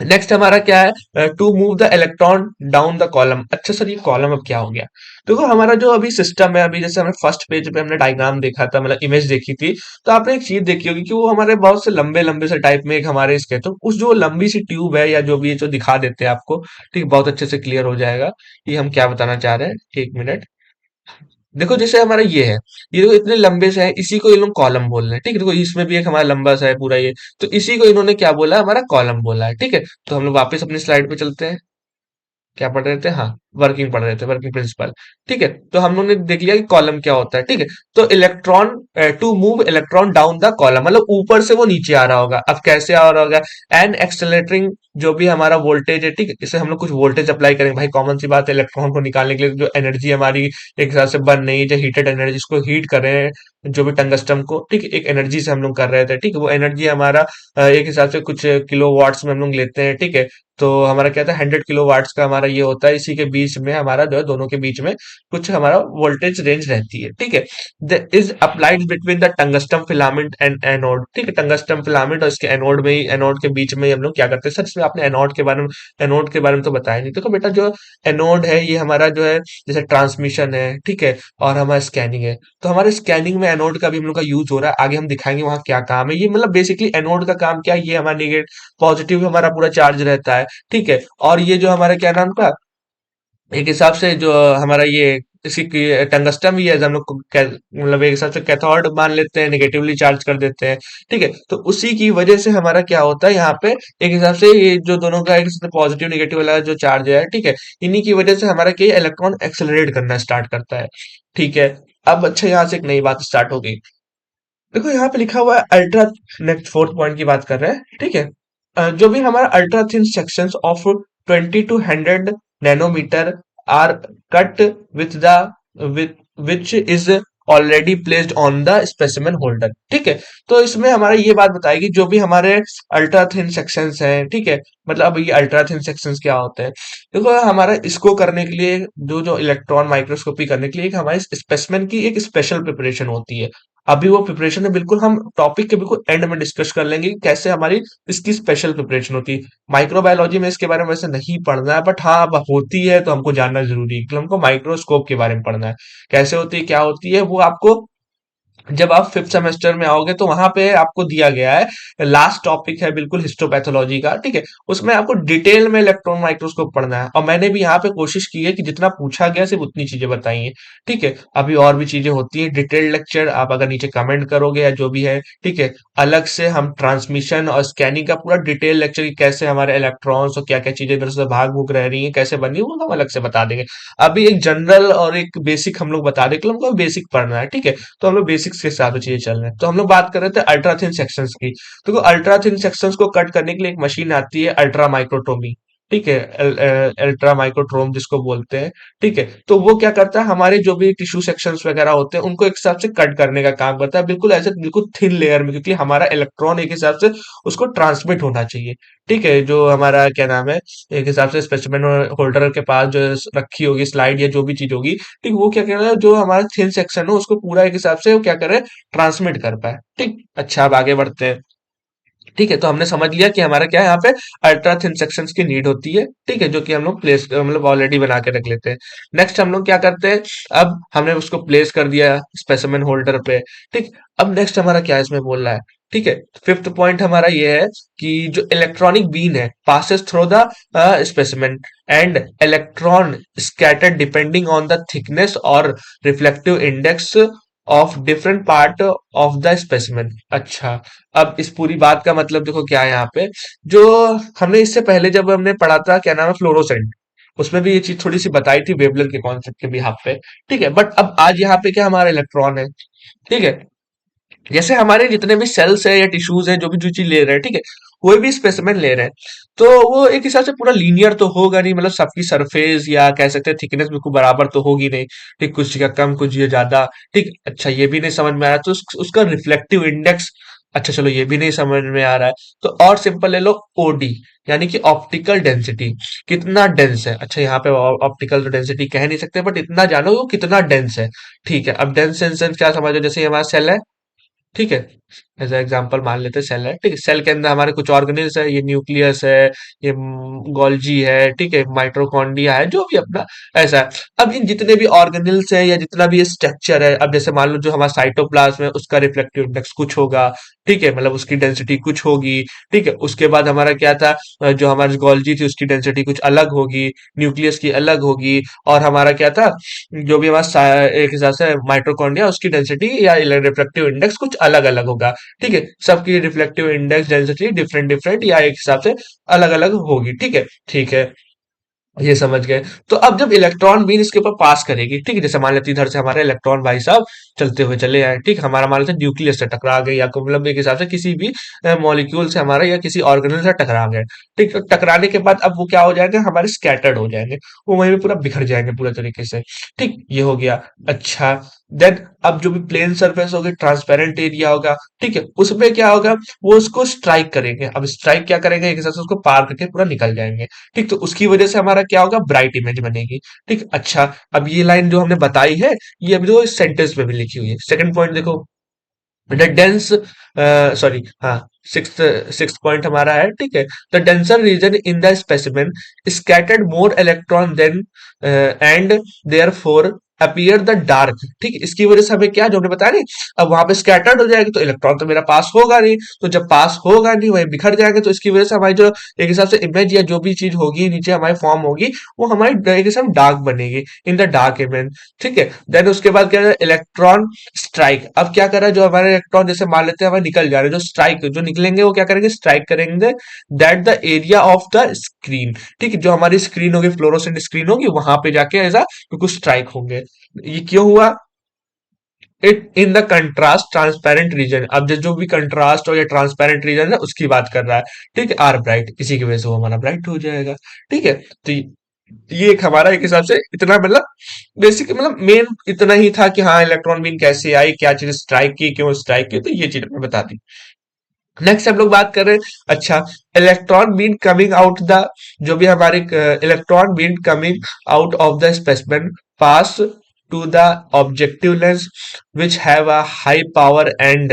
नेक्स्ट हमारा क्या है, to move the electron down the column. अच्छा सर, ये कॉलम अब क्या हो गया, देखो हमारा जो अभी सिस्टम है, अभी जैसे हमने फर्स्ट पेज पे हमने डायग्राम देखा था, मतलब इमेज देखी थी, तो आपने एक चीज देखी होगी कि वो हमारे बहुत से लंबे लंबे से टाइप में एक हमारे इसके, तो उस जो लंबी सी ट्यूब है या जो भी है, जो दिखा देते हैं आपको, ठीक, बहुत अच्छे से क्लियर हो जाएगा कि हम क्या बताना चाह रहे हैं। एक मिनट। देखो जैसे हमारा ये है, ये देखो इतने लंबे से है, इसी को ये लोग कॉलम बोल रहे हैं। ठीक है, देखो इसमें भी एक हमारा लंबा सा है पूरा ये, तो इसी को इन्होंने क्या बोला, हमारा कॉलम बोला है। ठीक है, तो हम लोग वापस अपनी स्लाइड पे चलते हैं। क्या पढ़ रहे थे, हाँ, वर्किंग पढ़ रहे थे, वर्किंग प्रिंसिपल। ठीक है, तो हम लोगों ने देख लिया कि कॉलम क्या होता है। ठीक है, तो electron, to move electron down the column, मतलब ऊपर से वो नीचे आ रहा होगा। अब कैसे आ रहा होगा, एंड एक्सेलरेटिंग, जो भी हमारा वोल्टेज है, ठीक है, इसे हम लोग कुछ वोल्टेज अप्लाई करेंगे, भाई कॉमन सी बात है, इलेक्ट्रॉन को निकालने के लिए जो एनर्जी हमारी एक हिसाब से बन रही है, जो हीटेड एनर्जी, इसको हीट कर रहे हैं, जो भी टंगस्टन को, ठीक है, एक एनर्जी से हम लोग कर रहे थे। ठीक है, वो एनर्जी हमारा एक हिसाब से कुछ किलो वाट्स में हम लोग लेते हैं। ठीक है, तो हमारा क्या था, 100 किलो वाट्स का हमारा ये होता है, इसी के बीच में हमारा जो है, दोनों के बीच में कुछ हमारा वोल्टेज रेंज रहती है। ठीक है, is applied between the tungsten filament and anode. ठीक है, टंगस्टन फिलामेंट और इसके एनोड में ही, एनोड के बीच में ही हम लोग क्या करते हैं, सर इसमें आपने एनोड के बारे में तो बताया नहीं। देखो बेटा, जो एनोड है ये हमारा जो है, जैसे ट्रांसमिशन है, ठीक है, और हमारा स्कैनिंग है, तो हमारे स्कैनिंग में एनोड का भी हम लोग का यूज हो रहा है, आगे हम दिखाएंगे वहां क्या काम है। ये मतलब बेसिकली एनोड का काम क्या है, ये हमारा निगेटिव पॉजिटिव हमारा पूरा चार्ज रहता है। ठीक है, और ये जो हमारा क्या नाम का, एक हिसाब से जो हमारा ये, इसी की टंगस्टन भी है, हम लोग मतलब एक हिसाब से कैथोड मान लेते हैं, निगेटिवली चार्ज कर देते हैं। ठीक है, तो उसी की वजह से हमारा क्या होता है यहाँ पे, एक हिसाब से ये जो दोनों का एक पॉजिटिव निगेटिव वाला जो चार्ज है, ठीक है, इन्हीं की वजह से हमारा क्या, इलेक्ट्रॉन एक्सेलरेट करना स्टार्ट करता है। ठीक है। अब अच्छा, यहाँ से एक नई बात स्टार्ट हो गई। देखो यहाँ पे लिखा हुआ है अल्ट्रा, नेक्स्ट फोर्थ पॉइंट की बात कर रहे हैं। ठीक है, जो भी हमारा ultra thin sections of 20 to 100 nanometer are cut with the which is already placed on the specimen holder. ठीक है, तो इसमें हमारा ये बात बताएगी, जो भी हमारे अल्ट्रा थिन सेक्शंस हैं, ठीक है, मतलब अब ये अल्ट्रा थिन सेक्शंस क्या होते हैं, देखो हमारा इसको करने के लिए, जो जो इलेक्ट्रॉन माइक्रोस्कोपी करने के लिए एक हमारे स्पेसिमेन की एक स्पेशल प्रिपरेशन होती है। अभी वो प्रिपरेशन है, बिल्कुल हम टॉपिक के बिल्कुल एंड में डिस्कस कर लेंगे कि कैसे हमारी इसकी स्पेशल प्रिपरेशन होती है। माइक्रोबायोलॉजी में इसके बारे में वैसे नहीं पढ़ना है, बट हाँ अब होती है तो हमको जानना जरूरी है, कि हमको माइक्रोस्कोप के बारे में पढ़ना है, कैसे होती है, क्या होती है, वो आपको जब आप फिफ्थ सेमेस्टर में आओगे तो वहां पे आपको दिया गया है, लास्ट टॉपिक है बिल्कुल हिस्टोपैथोलॉजी का। ठीक है, उसमें आपको डिटेल में इलेक्ट्रॉन माइक्रोस्कोप पढ़ना है, और मैंने भी यहाँ पे कोशिश की है कि जितना पूछा गया सिर्फ उतनी चीजें बताई हैं। ठीक है, अभी और भी चीजें होती है, डिटेल्ड लेक्चर आप अगर नीचे कमेंट करोगे या जो भी है, ठीक है, अलग से हम ट्रांसमिशन और स्कैनिंग का पूरा डिटेल लेक्चर, कि कैसे हमारे इलेक्ट्रॉन्स और क्या क्या चीजें इधर से भाग भूग रह रही है, कैसे बनी है, वो हम अलग से बता देंगे। अभी एक जनरल और एक बेसिक हम लोग बता दें कि हमको बेसिक पढ़ना है। ठीक है, तो हम लोग बेसिक्स के साथ चीजें चल रहे हैं, तो हम लोग बात कर रहे थे अल्ट्रा थिन सेक्शंस की। तो अल्ट्रा थिन सेक्शंस को कट करने के लिए एक मशीन आती है, अल्ट्रा माइक्रोटोमी। ठीक है, अल्ट्रा माइक्रोट्रोम जिसको बोलते हैं। ठीक है, तो वो क्या करता है, हमारे जो भी टिश्यू सेक्शंस वगैरह होते हैं उनको एक हिसाब से कट करने का काम करता है, बिल्कुल ऐसे बिल्कुल थिन लेयर में, क्योंकि हमारा इलेक्ट्रॉन एक हिसाब से उसको ट्रांसमिट होना चाहिए। ठीक है, जो हमारा क्या नाम है, एक हिसाब से स्पेसिमेन होल्डर के पास जो रखी होगी स्लाइड या जो भी चीज होगी, ठीक, वो क्या कर रहा है, जो हमारा थिन सेक्शन है उसको पूरा एक हिसाब से वो क्या करे, ट्रांसमिट कर पाए। ठीक, अच्छा अब आगे बढ़ते हैं। ठीक है, तो हमने समझ लिया कि हमारा क्या है, यहाँ पे अल्ट्रा थिन सेक्शंस की नीड होती है। ठीक है, जो कि हम लोग प्लेस मतलब ऑलरेडी बना के रख लेते हैं। नेक्स्ट हम लोग क्या करते हैं, अब हमने उसको प्लेस कर दिया स्पेसिमेन होल्डर पे। ठीक, अब नेक्स्ट हमारा क्या है इसमें बोल रहा है। ठीक है, फिफ्थ पॉइंट हमारा ये है कि जो इलेक्ट्रॉनिक बीन है passes through the specimen and electron scattered depending on the thickness और reflective index of different part of the specimen. अच्छा, अब इस पूरी बात का मतलब देखो क्या है यहाँ पे, जो हमने इससे पहले जब हमने पढ़ा था क्या नाम है, फ्लोरोसेंट, उसमें भी ये चीज थोड़ी सी बताई थी वेवलेंथ के कॉन्सेप्ट के बिहाफ पे। ठीक है, बट अब आज यहाँ पे क्या हमारा इलेक्ट्रॉन है। ठीक है, जैसे हमारे जितने भी सेल्स है या टिश्यूज है, जो भी जो चीज ले रहे हैं, ठीक है, कोई भी स्पेसिमेन ले रहे हैं, तो वो एक हिसाब से पूरा लीनियर तो होगा नहीं, मतलब सबकी सरफेस या कह सकते हैं थिकनेस बिल्कुल बराबर तो होगी नहीं। ठीक, कुछ जगह कम कुछ जगह ज्यादा। ठीक, अच्छा ये भी नहीं समझ में आ रहा तो उसका रिफ्लेक्टिव इंडेक्स, अच्छा चलो ये भी नहीं समझ में आ रहा है, तो और सिंपल ले लो ओडी, यानी कि ऑप्टिकल डेंसिटी, कितना डेंस है। अच्छा, यहाँ पे ऑप्टिकल डेंसिटी कह नहीं सकते, बट इतना जानो वो कितना डेंस है। ठीक है, अब डेंस सेंस क्या समझो, जैसे ये हमारा सेल है। ठीक है, एज एग्जांपल मान लेते हैं सेल है। ठीक है, सेल के अंदर हमारे कुछ ऑर्गेनेल्स है, ये न्यूक्लियस है, ये गोल्जी है, ठीक है, माइटोकॉन्ड्रिया है, जो भी अपना ऐसा है। अब इन जितने भी ऑर्गेनेल्स है या जितना भी ये स्ट्रक्चर है, अब जैसे मान लो जो हमारा साइटोप्लाज्म है उसका रिफ्लेक्टिव इंडेक्स कुछ होगा। ठीक है, मतलब उसकी डेंसिटी कुछ होगी। ठीक है, उसके बाद हमारा क्या था, जो हमारी गोल्जी थी उसकी डेंसिटी कुछ अलग होगी, न्यूक्लियस की अलग होगी, और हमारा क्या था, जो भी हमारा एक हिसाब से माइटोकॉन्ड्रिया उसकी डेंसिटी या रिफ्लेक्टिव इंडेक्स कुछ अलग अलग होगा। ठीक है, सबकी reflective index density different different या एक हिसाब से अलग अलग होगी। ठीक है, ठीक है, ये समझ गए। तो अब जब इलेक्ट्रॉन बीन इसके ऊपर पास करेगी, ठीक है, जैसे मान लेते हैं इधर से हमारे इलेक्ट्रॉन भाई साहब चलते हुए चले आए, ठीक, हमारा मान लेते हैं न्यूक्लियस से टकरा गए, या मतलब एक हिसाब से किसी भी मॉलिक्यूल से हमारा या किसी ऑर्गेनल से टकरा गए। ठीक, तो टकराने के बाद अब वो क्या हो जाएंगे, हमारे स्कैटर्ड हो जाएंगे, वो वहीं पे पूरा बिखर जाएंगे पूरे तरीके से। ठीक, ये हो गया। अच्छा, देन अब जो भी प्लेन सरफेस होगी, ट्रांसपेरेंट एरिया होगा, ठीक है, उसमें क्या होगा, वो उसको स्ट्राइक करेंगे। अब स्ट्राइक क्या करेंगे, एक हिसाब से उसको पार करके पूरा निकल जाएंगे। ठीक, तो उसकी वजह से हमारा क्या होगा, ब्राइट इमेज बनेगी। ठीक, अच्छा, अब ये लाइन जो हमने बताई है, ये अभी तो इस सेंटेंस में भी लिखी हुई है। सेकंड पॉइंट देखो, द डेंस, सॉरी, हाँ, सिक्स सिक्स पॉइंट हमारा है। ठीक है, the denser region in the specimen scattered more electron then and therefore appear the dark. ठीक, इसकी वजह से हमें क्या, जो हमने बताया नहीं, अब वहां पे स्कैटर्ड हो जाएगी तो इलेक्ट्रॉन तो मेरा पास होगा नहीं, तो जब पास होगा नहीं वही बिखर जाएंगे, तो इसकी वजह से हमारी जो एक हिसाब से इमेज या जो भी चीज होगी नीचे हमारी फॉर्म होगी, वो हमारी एक हिसाब डार्क बनेगी, इन द डार्क इमेज। ठीक है, देन उसके बाद क्या है, इलेक्ट्रॉन स्ट्राइक। अब क्या कर रहा है, जो हमारे इलेक्ट्रॉन जैसे मान लेते हैं हमारे निकल जा रहे हैं, जो स्ट्राइक जो निकलेंगे वो क्या करेंगे, स्ट्राइक करेंगे that the area of the screen. ठीक है, जो हमारी स्क्रीन होगी, फ्लोरोसेंट स्क्रीन होगी, वहां पे जाके ऐसा कुछ स्ट्राइक होंगे। ये क्यों हुआ, it in the contrast transparent region. अब जो भी कंट्रास्ट हो या ट्रांसपेरेंट रीजन है उसकी बात कर रहा है। ठीक है, आर ब्राइट, इसी की वजह से वो हमारा ब्राइट हो जाएगा। ठीक है, तो ये एक हमारा एक हिसाब से इतना मतलब बेसिक मतलब मेन इतना ही था कि हाँ इलेक्ट्रॉन बीन कैसे आई, क्या चीज स्ट्राइक की, क्यों स्ट्राइक की, तो ये चीज हमने बता दी। नेक्स्ट हम लोग बात कर रहे हैं, अच्छा, electron beam coming out the, जो भी हमारे electron beam coming out of the specimen pass to the objective lens which have a high power and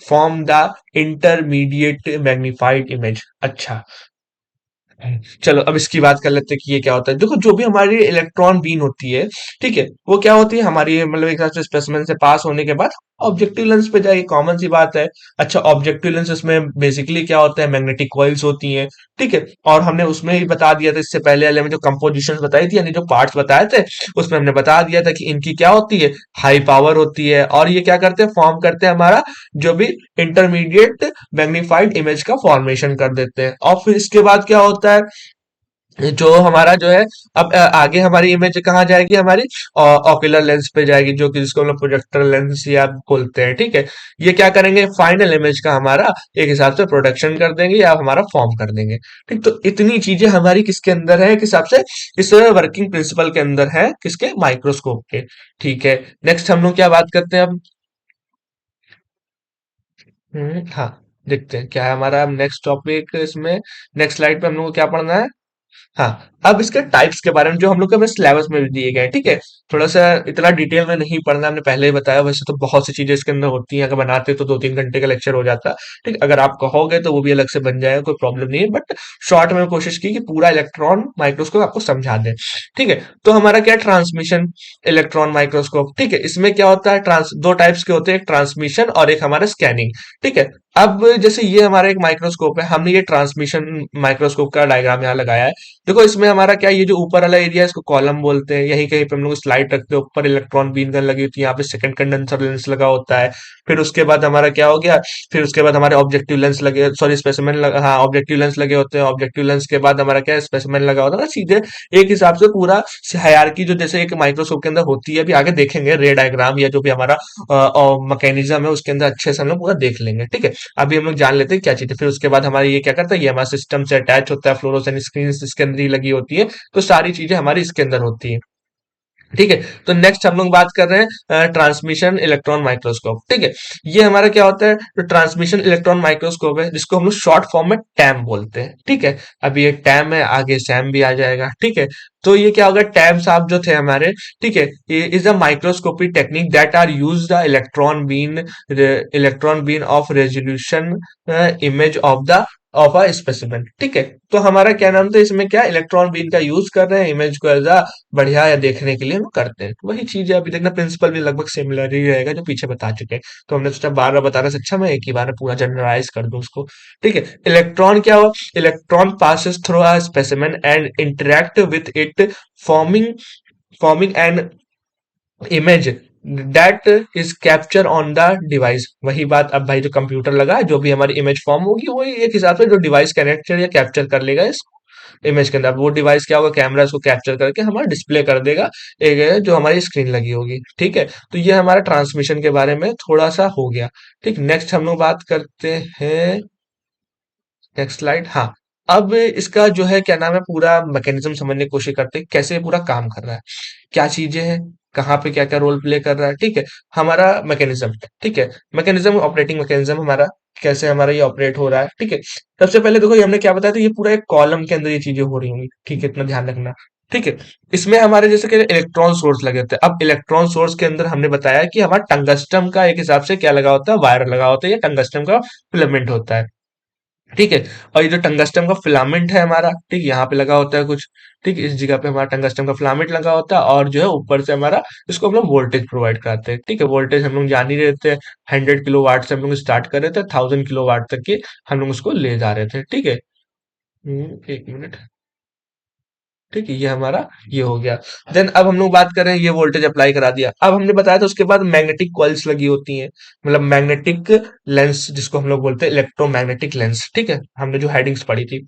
form the intermediate magnified image. अच्छा, चलो अब इसकी बात कर लेते हैं कि ये क्या होता है। देखो, जो भी हमारी इलेक्ट्रॉन बीन होती है, ठीक है, वो क्या होती है हमारी, मतलब एक तरह से स्पेसिमेन से पास होने के बाद ऑब्जेक्टिव लेंस पे जाएगी, कॉमन सी बात है। अच्छा, ऑब्जेक्टिव लेंस में बेसिकली क्या होता है, मैग्नेटिक कॉइल्स होती हैं। ठीक है, और हमने उसमें ही बता दिया था इससे पहले वाले में जो कंपोजिशन बताई थी, यानी जो पार्ट्स बताए थे, उसमें हमने बता दिया था कि इनकी क्या होती है, हाई पावर होती है, और ये क्या करते हैं, फॉर्म करते हैं हमारा जो भी इंटरमीडिएट मैग्नीफाइड इमेज का फॉर्मेशन कर देते हैं। और फिर इसके बाद क्या होता है, जो हमारा जो है, अब आगे हमारी इमेज कहाँ जाएगी, हमारी ऑक्यूलर लेंस पे जाएगी, जो कि जिसको हम लोग प्रोजेक्टर लेंस या बोलते हैं। ठीक है, ये क्या करेंगे, फाइनल इमेज का हमारा एक हिसाब से प्रोडक्शन कर देंगे या हमारा फॉर्म कर देंगे। ठीक, तो इतनी चीजें हमारी किसके अंदर है, किस हिसाब से इस वर्किंग प्रिंसिपल के अंदर है, किसके, माइक्रोस्कोप के। ठीक है, नेक्स्ट हम लोग क्या बात करते हैं अब। हाँ, देखते हैं क्या है हमारा नेक्स्ट टॉपिक इसमें। नेक्स्ट स्लाइड पे हम लोग को क्या पढ़ना है। हाँ, अब इसके टाइप्स के बारे में जो हम लोग के अपने सिलेबस में भी दिए गए हैं। ठीक है, थोड़ा सा इतना डिटेल में नहीं पढ़ना, हमने पहले ही बताया। वैसे तो बहुत सी चीजें इसके अंदर होती हैं, अगर बनाते तो 2-3 घंटे का लेक्चर हो जाता। ठीक, अगर आप कहोगे तो वो भी अलग से बन जाएगा, कोई प्रॉब्लम नहीं है, बट शॉर्ट में कोशिश की कि पूरा इलेक्ट्रॉन माइक्रोस्कोप आपको समझा दें। ठीक है, तो हमारा क्या, ट्रांसमिशन इलेक्ट्रॉन माइक्रोस्कोप। ठीक है, इसमें क्या होता है, ट्रांस दो टाइप्स के होते हैं, एक ट्रांसमिशन और एक हमारा स्कैनिंग। ठीक है, अब जैसे ये हमारा एक माइक्रोस्कोप है, हमने ये ट्रांसमिशन माइक्रोस्कोप का डायग्राम यहाँ लगाया है। देखो इसमें हमारा क्या, ये जो ऊपर वाला एरिया है इसको कॉलम बोलते हैं। यहीं कहीं पे हम लोग स्लाइड रखते हैं, ऊपर इलेक्ट्रॉन बीम गन लगी होती है, यहाँ पे सेकंड कंडेंसर लेंस लगा होता है। फिर उसके बाद हमारा क्या हो गया, फिर उसके बाद हमारे ऑब्जेक्टिव लेंस लगे, सॉरी स्पेसिमेन लगा, हाँ ऑब्जेक्टिव लेंस लगे होते हैं। ऑब्जेक्टिव लेंस के बाद हमारा क्या, स्पेसिमेन लगा होता है ना, सीधे एक हिसाब से पूरा हायरार्की जो जैसे एक माइक्रोस्कोप के अंदर होती है, अभी आगे देखेंगे रे डायग्राम या जो भी हमारा मैकेनिज्म है उसके अंदर अच्छे से हम लोग पूरा देख लेंगे। ठीक है, अभी हम लोग जान लेते हैं क्या चीज है। फिर उसके बाद हमारी ये क्या करता है, ये हमारे सिस्टम से अटैच होता है, फ्लोरोसेंट स्क्रीन इसके अंदर ही लगी होती है। तो सारी चीजें हमारी इसके अंदर होती है। ठीक है, तो नेक्स्ट हम लोग बात कर रहे हैं ट्रांसमिशन इलेक्ट्रॉन माइक्रोस्कोप। ठीक है, ये हमारा क्या होता है, तो ट्रांसमिशन इलेक्ट्रॉन माइक्रोस्कोप है, जिसको हम लोग शॉर्ट फॉर्म में टैम बोलते हैं। ठीक है, अब ये टैम है, आगे सैम भी आ जाएगा। ठीक है, तो ये क्या होगा, टैम साहब जो थे हमारे। ठीक है, ये is a microscopy technique that are use the electron beam of resolution image of a specimen. ठीक है, तो हमारा क्या नाम था, इसमें क्या इलेक्ट्रॉन बीम का यूज कर रहे हैं, इमेज को एज बढ़िया या देखने के लिए हम करते हैं। तो वही चीज है, अभी देखना प्रिंसिपल भी लगभग सिमिलर ही रहेगा जो पीछे बता चुके हैं। तो हमने सोचा बार बार बताने से अच्छा मैं एक ही बार में पूरा जनरलाइज कर दूं उसको। ठीक है, इलेक्ट्रॉन क्या हुआ, electron passes through a specimen and interact with it, forming forming an image that is capture on the device. वही बात, अब भाई जो कंप्यूटर लगा है, जो भी हमारी इमेज फॉर्म होगी वही एक हिसाब से जो डिवाइस कनेक्टर या कैप्चर कर लेगा इस इमेज के अंदर। अब वो डिवाइस क्या होगा, कैमरा इसको कैप्चर करके हमारा डिस्प्ले कर देगा, एक जो हमारी स्क्रीन लगी होगी। ठीक है, तो ये हमारा ट्रांसमिशन के बारे में थोड़ा सा हो गया। ठीक, नेक्स्ट हम लोग बात करते हैं, नेक्स्ट स्लाइड। हाँ, अब इसका जो है क्या नाम है, पूरा मैकेनिज्म समझने की कोशिश करते हैं, कैसे ये पूरा काम कर रहा है, क्या चीजें हैं, कहाँ पे क्या क्या रोल प्ले कर रहा है। ठीक है, हमारा मैकेनिज्म। ठीक है, मैकेनिज्म ऑपरेटिंग मैकेनिज्म हमारा, कैसे हमारा ये ऑपरेट हो रहा है। ठीक है, सबसे पहले देखो ये हमने क्या बताया था, ये पूरा एक कॉलम के अंदर ये चीजें हो रही होंगी। ठीक है, इतना ध्यान रखना। ठीक है, इसमें हमारे जैसे कि इलेक्ट्रॉन सोर्स लगे होते हैं। अब इलेक्ट्रॉन सोर्स के अंदर हमने बताया कि हमारा टंगस्टन का एक हिसाब से क्या लगा होता है, वायर लगा होता है, या टंगस्टन का फिलामेंट होता है। ठीक है, और ये जो टंगस्टन का फिलामेंट है हमारा, ठीक, यहाँ पे लगा होता है कुछ। ठीक, इस जगह पे हमारा टंगस्टन का फिलामेंट लगा होता है, और जो है ऊपर से हमारा इसको हम लोग वोल्टेज प्रोवाइड कराते हैं। ठीक है, वोल्टेज हम लोग जान ही रहे थे, 100 किलो वाट से हम लोग स्टार्ट कर रहे थे, 1000 किलो वाट तक के हम लोग उसको ले जा रहे थे। ठीक है, एक मिनट। ठीक है, ये हमारा ये हो गया। देन अब हम लोग बात कर रहे हैं, ये वोल्टेज अप्लाई करा दिया। अब हमने बताया था उसके बाद मैग्नेटिक कॉइल्स लगी होती हैं, मतलब मैग्नेटिक लेंस जिसको हम लोग बोलते हैं, इलेक्ट्रोमैग्नेटिक लेंस। ठीक है, हमने जो हेडिंग्स पढ़ी थी।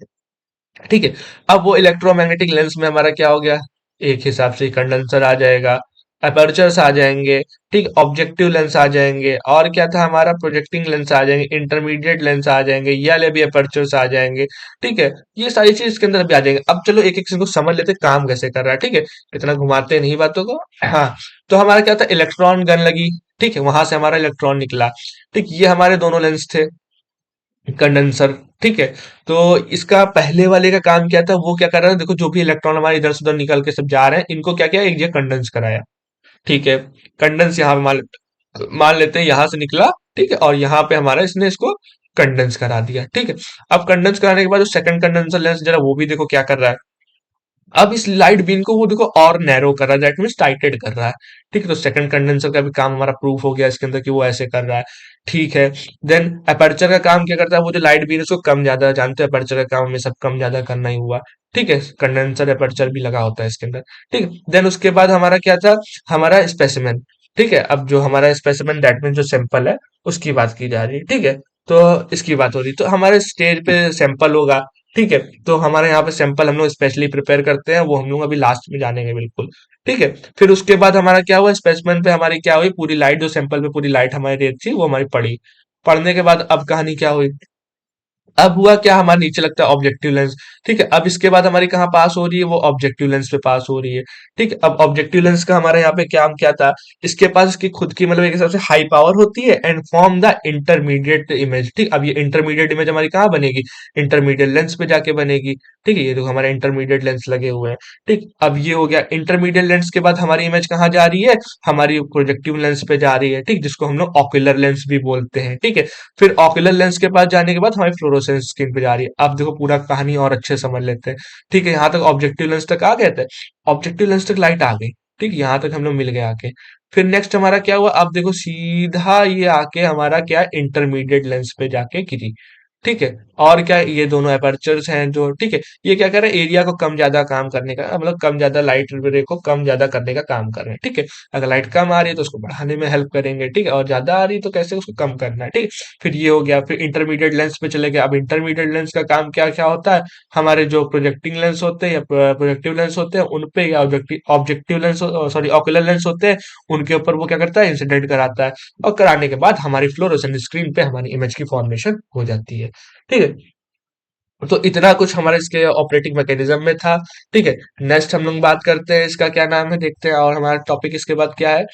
ठीक है, अब वो इलेक्ट्रोमैग्नेटिक लेंस में हमारा क्या हो गया, एक हिसाब से कंडेंसर आ जाएगा, अपर्चर्स आ जाएंगे। ठीक, ऑब्जेक्टिव लेंस आ जाएंगे, और क्या था हमारा, प्रोजेक्टिंग लेंस आ जाएंगे, इंटरमीडिएट लेंस आ जाएंगे, ये वाले भी अपर्चर्स आ जाएंगे। ठीक है, ये सारी चीज इसके अंदर भी आ जाएंगे। अब चलो एक एक चीज को समझ लेते हैं, काम कैसे कर रहा है। ठीक है, इतना घुमाते नहीं बातों को। हाँ, तो हमारा क्या था, इलेक्ट्रॉन गन लगी। ठीक है, वहां से हमारा इलेक्ट्रॉन निकला। ठीक, ये हमारे दोनों लेंस थे, कंडेंसर। ठीक है, तो इसका पहले वाले का काम क्या था, वो क्या कर रहा है, देखो जो भी इलेक्ट्रॉन हमारे इधर से उधर निकल के सब जा रहे हैं, इनको क्या किया, एक जगह कंडेंस कराया। ठीक है, कंडेंस यहाँ पे मान लेते हैं यहाँ से निकला। ठीक है, और यहाँ पे हमारा इसने इसको कंडेंस करा दिया। ठीक है, अब कंडेंस कराने के बाद जो सेकंड कंडेंसर लेंस जरा वो भी देखो क्या कर रहा है। अब इस लाइट बीम को वो देखो और नैरो कर रहा है, दैट मीन्स टाइटेड कर रहा है। ठीक है, तो सेकंड कंडेंसर का भी काम हमारा प्रूफ हो गया इसके अंदर कि वो ऐसे कर रहा है। ठीक है, देन अपर्चर का काम क्या करता है, वो जो लाइट बीम है उसको कम ज्यादा, जानते हैं अपर्चर का काम में सब कम ज्यादा करना ही हुआ। ठीक है, कंडेंसर अपर्चर भी लगा होता है इसके अंदर। ठीक है, देन उसके बाद हमारा क्या था, हमारा स्पेसिमेन। ठीक है, अब जो हमारा स्पेसिमेन दैट मीन्स जो सैंपल है उसकी बात की जा रही है। ठीक है, तो इसकी बात हो रही है, तो हमारे स्टेज पे सैंपल होगा। ठीक है। तो हमारे यहाँ पे सैंपल हम लोग स्पेशली प्रिपेयर करते हैं, वो हम लोग अभी लास्ट में जानेंगे बिल्कुल। ठीक है। फिर उसके बाद हमारा क्या हुआ, स्पेसिमेन पे हमारी क्या हुई, पूरी लाइट जो सैंपल पे पूरी लाइट हमारी रेत थी वो हमारी पड़ी। पढ़ने के बाद अब कहानी क्या हुई, अब हुआ क्या, हमारे नीचे लगता है ऑब्जेक्टिव लेंस। ठीक है। अब इसके बाद हमारी कहाँ पास हो रही है, वो ऑब्जेक्टिव लेंस पे पास हो रही है। ठीक है। अब ऑब्जेक्टिव लेंस का हमारे यहाँ पे काम क्या था, इसके पास इसकी खुद की मतलब एक हिसाब से हाई पावर होती है and form the intermediate image. ठीक, अब ये इंटरमीडिएट इमेज हमारी कहाँ बनेगी, इंटरमीडिएट लेंस पे जाके बनेगी। ठीक है, ये देखो हमारे इंटरमीडिएट लेंस लगे हुए हैं। ठीक, अब ये हो गया इंटरमीडिएट लेंस के बाद हमारी इमेज कहाँ जा रही है, हमारी प्रोजेक्टिव लेंस पे जा रही है। ठीक, जिसको हम लोग ऑक्यूलर लेंस भी बोलते हैं। ठीक है। फिर ऑक्यूलर लेंस के पास जाने के बाद हमारी फ्लोरोसेंस स्क्रीन पे जा रही है। अब देखो पूरा कहानी और अच्छे से समझ लेते हैं। ठीक है, यहाँ तक ऑब्जेक्टिव लेंस तक आ गए थे, ऑब्जेक्टिव लेंस तक लाइट आ गई। ठीक, यहाँ तक हम लोग मिल गए आके। फिर नेक्स्ट हमारा क्या हुआ, अब देखो सीधा ये आके हमारा क्या इंटरमीडिएट लेंस पे जाके गिरी। ठीक है। और क्या, ये दोनों अपर्चर्स हैं जो, ठीक है, ये क्या कर रहे हैं, एरिया को कम ज्यादा काम करने का मतलब कम ज्यादा लाइट रे को कम ज्यादा करने का काम कर रहे हैं। ठीक है। अगर लाइट कम आ रही है तो उसको बढ़ाने में हेल्प करेंगे। ठीक है। और ज्यादा आ रही है तो कैसे उसको कम करना है। ठीक है। फिर ये हो गया, फिर इंटरमीडिएट लेंस पे चले गए। अब इंटरमीडिएट लेंस का काम क्या क्या होता है, हमारे जो प्रोजेक्टिंग लेंस होते हैं या प्रोजेक्टिव लेंस होते हैं उन पे, या objective objective lens sorry ocular lens होते हैं उनके ऊपर वो क्या करता है, इंसिडेंट कराता है। और कराने के बाद हमारी फ्लोरोसेंट स्क्रीन पे हमारी इमेज की फॉर्मेशन हो जाती है। ठीक है। तो इतना कुछ हमारे इसके ऑपरेटिंग मैकेनिज्म में था। ठीक है। नेक्स्ट हम लोग बात करते हैं इसका क्या नाम है, देखते हैं और हमारा टॉपिक इसके बाद क्या है।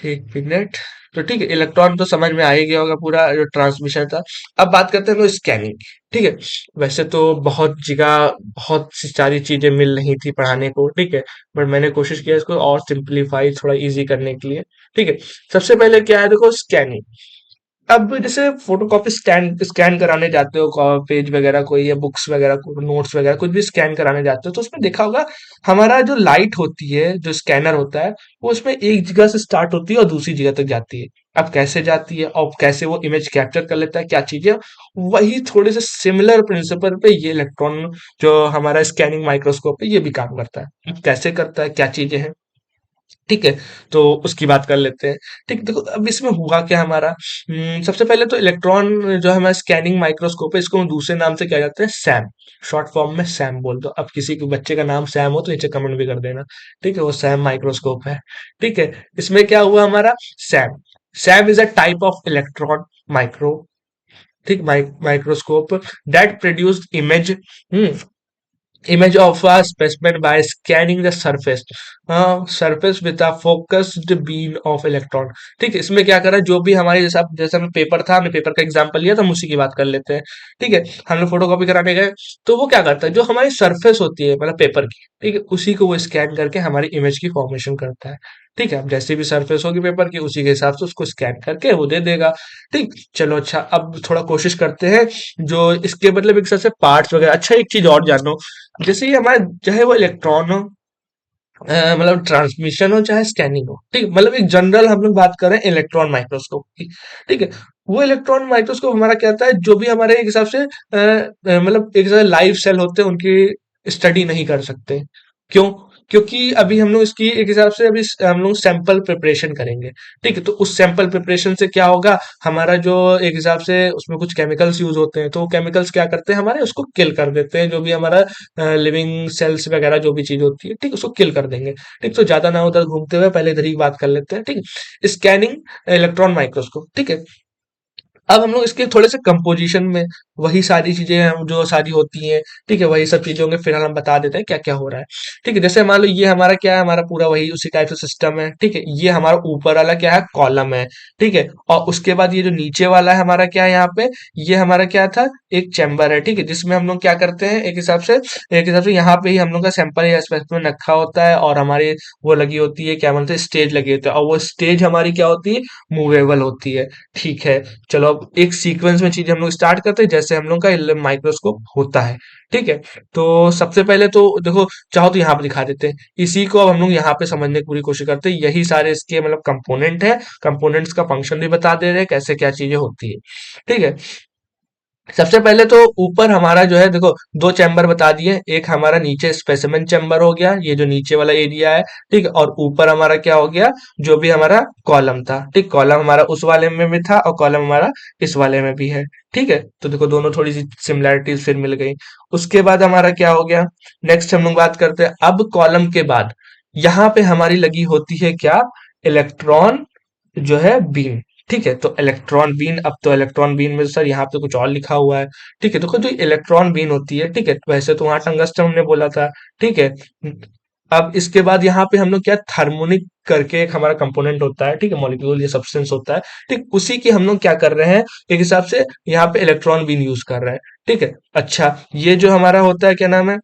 एक मिनट। तो ठीक है, इलेक्ट्रॉन तो समझ में आ ही गया होगा पूरा जो ट्रांसमिशन था। अब बात करते हैं हम लोग स्कैनिंग। ठीक है। वैसे तो बहुत जगह बहुत सी सारी चीजें मिल रही थी पढ़ाने को। ठीक है। बट मैंने कोशिश किया इसको और सिंप्लीफाई थोड़ा इजी करने के लिए। ठीक है। सबसे पहले क्या है, देखो स्कैनिंग। अब जैसे फोटोकॉपी स्कैन स्कैन कराने जाते हो, पेज वगैरह कोई या बुक्स वगैरह को, नोट्स वगैरह कुछ भी स्कैन कराने जाते हो, तो उसमें देखा होगा हमारा जो लाइट होती है, जो स्कैनर होता है, वो उसमें एक जगह से स्टार्ट होती है और दूसरी जगह तक जाती है। अब कैसे जाती है और कैसे वो इमेज कैप्चर कर लेता है, क्या चीजें, वही थोड़े से सिमिलर प्रिंसिपल पे ये इलेक्ट्रॉन जो हमारा स्कैनिंग माइक्रोस्कोप है ये भी काम करता है। अब कैसे करता है, क्या चीजें हैं, ठीक है, तो उसकी बात कर लेते हैं। ठीक, देखो अब इसमें हुआ क्या हमारा, सबसे पहले तो इलेक्ट्रॉन जो हमारा स्कैनिंग माइक्रोस्कोप है, इसको हम दूसरे नाम से क्या जाते हैं, सैम, शॉर्ट फॉर्म में सैम बोल दो। अब किसी के बच्चे का नाम सैम हो तो नीचे कमेंट भी कर देना। ठीक है, वो सैम माइक्रोस्कोप है। ठीक है। इसमें क्या हुआ हमारा, SEM, SEM is a type of electron micro, ठीक, microscope that produced image, image of a specimen by scanning the surface with a focused beam of electron। ठीक है, इसमें क्या करा, जो भी हमारे जैसा जैसे हमें पेपर था, हमने पेपर का एग्जांपल लिया तो हम उसी की बात कर लेते हैं। ठीक है। हम लोग फोटोकॉपी कराने गए, तो वो क्या करता है, जो हमारी सरफेस होती है मतलब पेपर की, ठीक है, उसी को वो स्कैन करके हमारी इमेज की फॉर्मेशन करता है। ठीक है। अब जैसी भी सरफेस होगी पेपर की उसी के हिसाब से उसको स्कैन करके वो दे देगा। ठीक, चलो अच्छा, अब थोड़ा कोशिश करते हैं जो इसके मतलब एक तरह से पार्ट्स वगैरह। अच्छा, एक चीज और जानो, जैसे ये हमारा चाहे वो इलेक्ट्रॉन हो, मतलब ट्रांसमिशन हो चाहे स्कैनिंग हो, ठीक, मतलब एक जनरल हम लोग बात कर रहे हैं इलेक्ट्रॉन माइक्रोस्कोप की। ठीक है। वो इलेक्ट्रॉन माइक्रोस्कोप हमारा क्या होता है, जो भी हमारे एक हिसाब से मतलब एक हिसाब से लाइव सेल होते हैं उनकी स्टडी नहीं कर सकते। क्यों, क्योंकि अभी हम लोग इसकी एक हिसाब से अभी हम लोग सैंपल प्रिपरेशन करेंगे। ठीक है। तो उस सैंपल प्रिपरेशन से क्या होगा, हमारा जो एक हिसाब से उसमें कुछ केमिकल्स यूज होते हैं, तो वो केमिकल्स क्या करते हैं, हमारे उसको किल कर देते हैं, जो भी हमारा लिविंग सेल्स वगैरह जो भी चीज होती है, ठीक, उसको किल कर देंगे। ठीक, तो ज्यादा ना उधर घूमते हुए पहले इधर ही बात कर लेते हैं। ठीक, स्कैनिंग इलेक्ट्रॉन माइक्रोस्कोप। ठीक है। अब हम लोग इसके थोड़े से कंपोजिशन में वही सारी चीजें हम जो सारी होती हैं, ठीक है, वही सब चीजों के फिलहाल हम बता देते हैं क्या क्या हो रहा है। ठीक है। जैसे मान लो ये हमारा क्या है, हमारा पूरा वही उसी टाइप से सिस्टम है। ठीक है। ये हमारा ऊपर वाला क्या है, कॉलम है। ठीक है। और उसके बाद ये जो नीचे वाला है हमारा क्या है यहाँ पे, ये हमारा क्या था, एक चैम्बर है। ठीक है, जिसमें हम लोग क्या करते हैं, एक हिसाब से यहाँ पे ही हम लोग का सैंपल या स्पेसिमेन रखा होता है और हमारी वो लगी होती है, क्या बोलते हैं, स्टेज लगी होती है, और वो स्टेज हमारी क्या होती है, मूवेबल होती है। ठीक है। चलो अब एक सीक्वेंस में चीजें हम लोग स्टार्ट करते हैं जैसे हम लोग का माइक्रोस्कोप होता है। ठीक है। तो सबसे पहले तो देखो, चाहो तो यहाँ पे दिखा देते हैं, इसी को अब हम लोग यहाँ पे समझने की पूरी कोशिश करते हैं। यही सारे इसके मतलब कंपोनेंट है, कंपोनेंट्स का फंक्शन भी बता दे रहे हैं कैसे क्या चीजें होती है। ठीक है। सबसे पहले तो ऊपर हमारा जो है देखो, दो चैम्बर बता दिए, एक हमारा नीचे स्पेसिमेन चैम्बर हो गया, ये जो नीचे वाला एरिया है, ठीक है, और ऊपर हमारा क्या हो गया, जो भी हमारा कॉलम था, ठीक, कॉलम हमारा उस वाले में भी था और कॉलम हमारा इस वाले में भी है, ठीक है, तो देखो दोनों थोड़ी सी सिमिलैरिटीज फिर मिल गई। उसके बाद हमारा क्या हो गया, नेक्स्ट हम लोग बात करते हैं अब कॉलम के बाद, यहाँ पे हमारी लगी होती है क्या, इलेक्ट्रॉन जो है बीम, ठीक है, तो इलेक्ट्रॉन बीन, अब तो इलेक्ट्रॉन बीन में सर यहाँ पे कुछ और लिखा हुआ है, ठीक है, देखो जो इलेक्ट्रॉन बीन होती है, ठीक है, वैसे तो वहां टंगस्टन हमने बोला था, ठीक है, अब इसके बाद यहाँ पे हम लोग क्या, थर्मोनिक करके एक हमारा कंपोनेंट होता है, ठीक है, मॉलिक्यूल ये सब्सटेंस होता है, ठीक, उसी की हम लोग क्या कर रहे हैं, एक हिसाब से यहाँ पे इलेक्ट्रॉन बीन यूज कर रहे हैं, ठीक है। अच्छा, ये जो हमारा होता है क्या नाम है,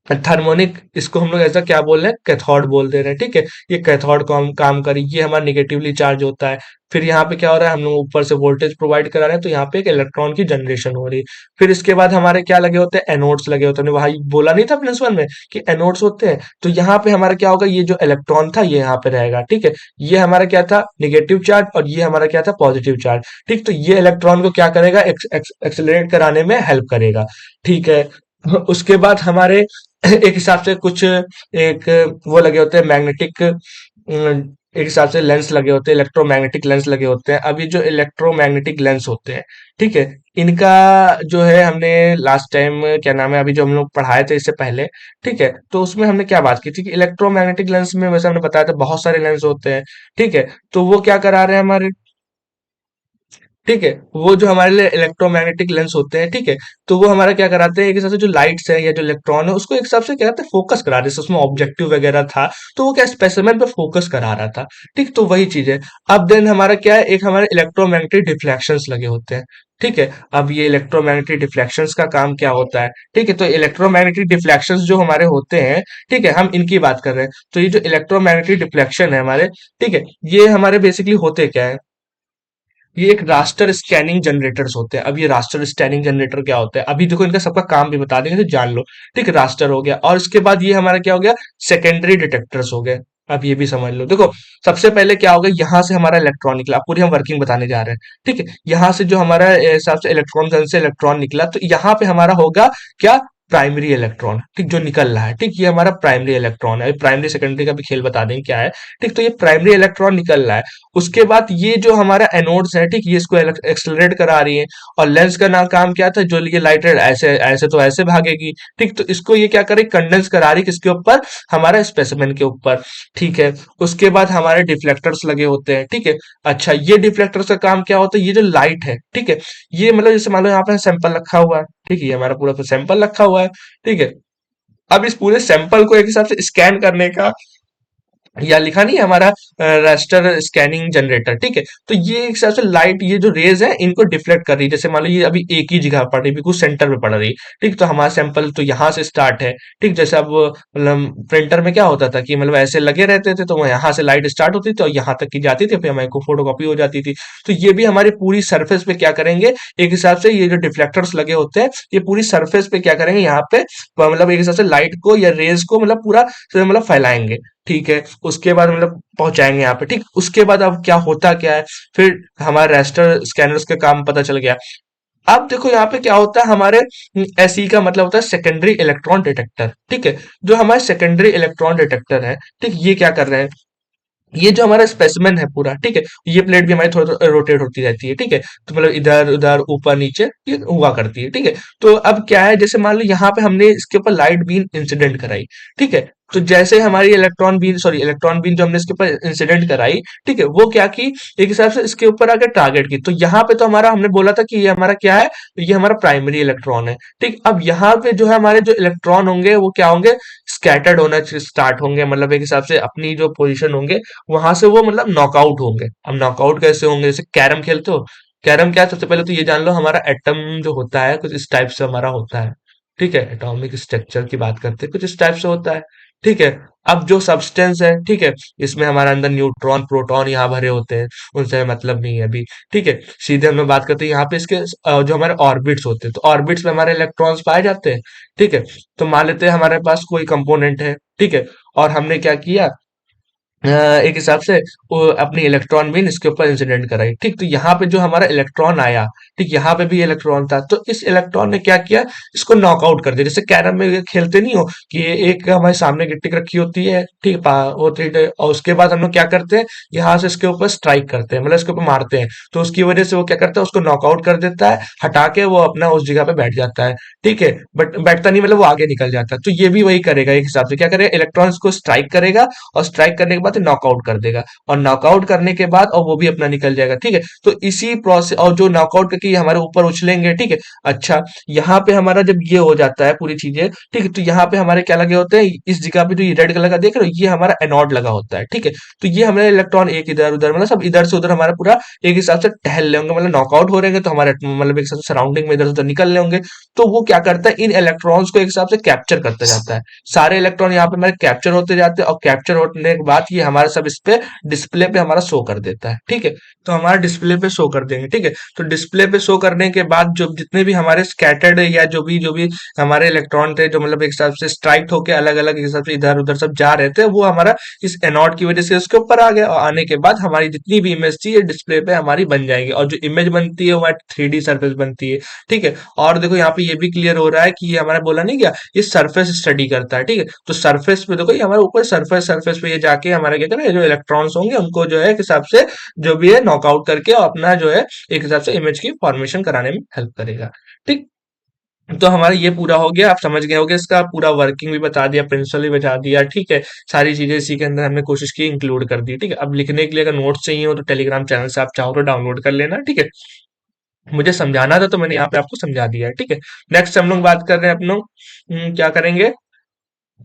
थर्मोनिक, इसको हम लोग ऐसा क्या बोल रहे हैं, कैथोड बोल दे रहे हैं, ठीक है, ये कैथोड काम करी, ये हमारा निगेटिवली चार्ज होता है। फिर यहाँ पे क्या हो रहा है, हम लोग ऊपर से वोल्टेज प्रोवाइड करा रहे हैं, तो यहाँ पे एक इलेक्ट्रॉन की जनरेशन हो रही है। फिर इसके बाद हमारे क्या लगे होते हैं, एनोड्स लगे होते हैं, वहां बोला नहीं था प्रिंसिपल में कि एनोड्स होते हैं, तो यहाँ पे हमारा क्या होगा, ये जो इलेक्ट्रॉन था ये यहाँ पे रहेगा, ठीक है, ये हमारा क्या था, निगेटिव चार्ज, और ये हमारा क्या था, पॉजिटिव चार्ज, ठीक, तो ये इलेक्ट्रॉन को क्या करेगा, एक्सेलरेट कराने में हेल्प करेगा, ठीक है। उसके बाद हमारे एक हिसाब से कुछ एक वो लगे होते हैं मैग्नेटिक, एक हिसाब से लेंस लगे होते हैं, इलेक्ट्रोमैग्नेटिक लेंस लगे होते हैं। अब ये जो इलेक्ट्रोमैग्नेटिक लेंस होते हैं, ठीक है, इनका जो है हमने लास्ट टाइम क्या नाम है, अभी जो हम लोग पढ़ाए थे इससे पहले, ठीक है, तो उसमें हमने क्या बात की थी कि इलेक्ट्रोमैग्नेटिक लेंस में वैसे हमने बताया था बहुत सारे लेंस होते हैं, ठीक है, तो वो क्या करा रहे हैं हमारे, ठीक है, वो जो हमारे लिए इलेक्ट्रोमैग्नेटिक लेंस होते हैं, ठीक है, तो वो हमारा क्या कराते हैं, एक हिसाब से जो लाइट्स है या जो इलेक्ट्रॉन है उसको एक हिसाब से क्या करते हैं, फोकस करा रहे हैं, जैसे उसमें ऑब्जेक्टिव वगैरह था, तो वो क्या स्पेसिमेन पे फोकस करा रहा था, ठीक, तो वही चीज है। अब देन हमारा क्या है, एक हमारे इलेक्ट्रोमैग्नेटिक डिफ्लेक्शंस लगे होते हैं, ठीक है, अब ये इलेक्ट्रोमैग्नेटिक डिफ्लेक्शंस का काम क्या होता है, ठीक है, तो इलेक्ट्रोमैग्नेटिक डिफ्लेक्शंस जो हमारे होते हैं, ठीक है, हम इनकी बात कर रहे हैं, तो ये जो इलेक्ट्रोमैग्नेटिक डिफ्लेक्शन है हमारे, ठीक है, ये हमारे बेसिकली होते क्या है, ये एक रास्टर स्कैनिंग जनरेटर्स होते हैं। अब ये रास्टर स्कैनिंग जनरेटर क्या होता है, अभी देखो इनका सबका काम भी बता देंगे, तो जान लो, ठीक है, रास्टर हो गया, और इसके बाद ये हमारा क्या हो गया, सेकेंडरी डिटेक्टर्स हो गए। अब ये भी समझ लो, देखो सबसे पहले क्या होगा, यहाँ से हमारा इलेक्ट्रॉन निकला, अब पूरी हम वर्किंग बताने जा रहे हैं, ठीक है, यहाँ से जो हमारा हिसाब से इलेक्ट्रॉन गन से इलेक्ट्रॉन निकला, तो यहाँ पे हमारा होगा क्या, प्राइमरी इलेक्ट्रॉन, ठीक, जो निकल रहा है, ठीक, ये हमारा प्राइमरी इलेक्ट्रॉन है, प्राइमरी सेकेंडरी का भी खेल बता दें क्या है, ठीक, तो ये प्राइमरी इलेक्ट्रॉन निकल रहा है। उसके बाद ये जो हमारा एनोड्स है, ठीक, ये इसको एक्सलरेट करा रही है, और लेंस का नाम काम क्या था, जो ये लाइट रेड ऐसे ऐसे तो ऐसे भागेगी, ठीक, तो इसको ये क्या करे, कंडेंस करा रही किसके ऊपर, हमारा स्पेसिमेन के ऊपर, ठीक है। उसके बाद हमारे डिफ्लेक्टर्स लगे होते हैं, ठीक है। अच्छा, ये डिफ्लेक्टर्स का काम क्या होता है, ये जो लाइट है, ठीक है, ये मतलब जैसे मान लो यहाँ पे सैंपल रखा हुआ है, ठीक है, ये हमारा पूरा सैंपल रखा हुआ है, ठीक है, अब इस पूरे सैंपल को एक हिसाब से स्कैन करने का, या लिखा नहीं है हमारा रास्टर स्कैनिंग जनरेटर, ठीक है, तो ये एक हिसाब से लाइट, ये जो रेज है इनको डिफ्लेक्ट कर रही है, जैसे मान लो ये अभी एक ही जगह पड़ रही है, बिल्कुल सेंटर में पड़ रही है, ठीक, तो हमारा सैंपल तो यहाँ से स्टार्ट है, ठीक, जैसे अब मतलब प्रिंटर में क्या होता था कि मतलब ऐसे लगे रहते थे, तो वो यहाँ से लाइट स्टार्ट होती थी और यहाँ तक की जाती थी, फिर हमारे को फोटोकॉपी हो जाती थी, तो ये भी हमारी पूरी सरफेस पे क्या करेंगे, एक हिसाब से ये जो डिफ्लेक्टर्स लगे होते हैं, ये पूरी सरफेस पे क्या करेंगे, यहाँ पे मतलब एक हिसाब से लाइट को या रेज को मतलब पूरा मतलब फैलाएंगे, ठीक है, उसके बाद मतलब पहुंचाएंगे यहाँ पे, ठीक, उसके बाद अब क्या होता क्या है, फिर हमारे रास्टर स्कैनर्स का काम पता चल गया। अब देखो यहाँ पे क्या होता है, हमारे एसई का मतलब होता है सेकेंडरी इलेक्ट्रॉन डिटेक्टर, ठीक है, जो हमारे सेकेंडरी इलेक्ट्रॉन डिटेक्टर है, ठीक, ये क्या कर रहे हैं, ये जो हमारा स्पेसिमेन है पूरा, ठीक है, ये प्लेट भी हमारी थोड़ा रोटेट होती रहती है, ठीक है, तो मतलब इधर उधर ऊपर नीचे ये हुआ करती है, ठीक है, तो अब क्या है, जैसे मान लो यहाँ पे हमने इसके ऊपर लाइट बीम इंसिडेंट कराई, ठीक है, तो जैसे हमारी इलेक्ट्रॉन बीम जो हमने इसके ऊपर इंसिडेंट कराई, ठीक है, वो क्या की, एक हिसाब से इसके ऊपर आके टारगेट की, तो यहाँ पे तो हमारा हमने बोला था कि ये हमारा क्या है, ये हमारा प्राइमरी इलेक्ट्रॉन है, ठीक, अब यहाँ पे जो है हमारे जो इलेक्ट्रॉन होंगे वो क्या होंगे, स्कैटर्ड होना स्टार्ट होंगे, मतलब एक हिसाब से अपनी जो पोजीशन होंगे वहां से वो मतलब नॉकआउट होंगे। अब नॉकआउट कैसे होंगे, जैसे कैरम खेलते हो, कैरम क्या है, सबसे पहले तो ये जान लो हमारा एटम जो होता है कुछ इस टाइप से हमारा होता है, ठीक है, एटॉमिक स्ट्रक्चर की बात करते हैं कुछ इस टाइप से होता है, ठीक है। अब जो सब्सटेंस है, ठीक है, इसमें हमारे अंदर न्यूट्रॉन प्रोटॉन यहाँ भरे होते हैं, उनसे मतलब नहीं है अभी, ठीक है, सीधे हम लोग बात करते हैं यहाँ पे इसके जो हमारे ऑर्बिट्स होते हैं, तो ऑर्बिट्स में हमारे इलेक्ट्रॉन्स पाए जाते हैं, ठीक है, तो मान लेते हैं हमारे पास कोई कंपोनेंट है, ठीक है, और हमने क्या किया, एक हिसाब से वो अपनी इलेक्ट्रॉन बीन इसके ऊपर इंसिडेंट कराई। ठीक, तो यहाँ पे जो हमारा इलेक्ट्रॉन आया, ठीक, यहाँ पे भी इलेक्ट्रॉन था, तो इस इलेक्ट्रॉन ने क्या किया, इसको नॉकआउट कर दिया। जैसे कैरम में ये खेलते नहीं हो कि ये एक हमारे सामने गिट्टी रखी होती है, ठीक, होती है, और उसके बाद हम लोग क्या करते हैं, यहाँ से इसके ऊपर स्ट्राइक करते हैं, मतलब इसके ऊपर मारते हैं, तो उसकी वजह से वो क्या करता है, उसको नॉकआउट कर देता है, हटा के वो अपना उस जगह पे बैठ जाता है। ठीक है, बट बैठता नहीं, मतलब वो आगे निकल जाता है। तो ये भी वही करेगा, एक हिसाब से क्या करेगा, इलेक्ट्रॉन्स को स्ट्राइक करेगा, और स्ट्राइक करने के बाद नॉकआउट कर देगा, और नॉकआउट करने के बाद और वो भी अपना निकल जाएगा। ठीक है, तो इसी प्रोसेस, और जो नॉकआउट करके ये हमारे ऊपर उछलेंगे। ठीक है, अच्छा, यहाँ पे हमारा जब ये हो जाता है पूरी चीजें, ठीक है, तो यहाँ पे हमारे क्या लगे होते हैं, इस जगह पे जो ये रेड कलर का देख रहे हो, ये हमारा एनोड लगा होता है। ठीक है, तो ये हमारे इलेक्ट्रॉन एक इधर उधर, मतलब सब इधर से उधर हमारा पूरा एक हिसाब से टहल ले होंगे, मतलब नॉकआउट हो रहे हैं, तो हमारे मतलब एक हिसाब से सराउंडिंग में इधर से उधर निकल रहे होंगे। तो वो क्या करता है, इन इलेक्ट्रॉन्स को एक हिसाब से कैप्चर करता जाता है। सारे इलेक्ट्रॉन यहाँ पे हमारे कैप्चर होते जाते हैं, और कैप्चर होने के बाद ये हमारे सब इस पे डिस्प्ले पे हमारा शो कर देता है। ठीक है, तो हमारा डिस्प्ले पे शो कर देंगे। ठीक है, तो डिस्प्ले पे शो करने के बाद जो जितने भी हमारे स्कैटर्ड या जो भी हमारे इलेक्ट्रॉन थे, जो मतलब एक हिसाब से स्ट्राइक होके अलग अलग हिसाब से इधर उधर सब जा रहे थे, वो हमारा इस एनोड की वजह से उसके ऊपर आ गया, और आने के बाद हमारी जितनी भी इमेज थी ये डिस्प्ले पे हमारी बन जाएगी, और जो इमेज बनती है वो 3D सरफेस बनती है। ठीक है, और देखो यहाँ पे ये भी क्लियर हो रहा है कि ये हमारा बोला नहीं क्या, ये सरफेस स्टडी करता है। ठीक है, तो सरफेस पे देखो, ये हमारे ऊपर सरफेस सरफेस पे ये जाके हमारा क्या करें, जो इलेक्ट्रॉन्स होंगे उनको जो है एक हिसाब से जो भी है नॉकआउट करके और अपना जो है एक हिसाब से इमेज की फॉर्मेशन कराने में हेल्प करेगा। ठीक, तो हमारा ये पूरा हो गया, आप समझ गए होगे, इसका पूरा वर्किंग भी बता दिया, प्रिंसिपल भी बता दिया। ठीक है, सारी चीजें इसी के अंदर हमने कोशिश की इंक्लूड कर दी। ठीक है, अब लिखने के लिए अगर नोट्स चाहिए हो तो टेलीग्राम चैनल से आप चाहो तो डाउनलोड कर लेना। ठीक है, मुझे समझाना था तो मैंने यहाँ पे आपको समझा दिया है। ठीक है, नेक्स्ट हम लोग बात कर रहे हैं अपनों, क्या करेंगे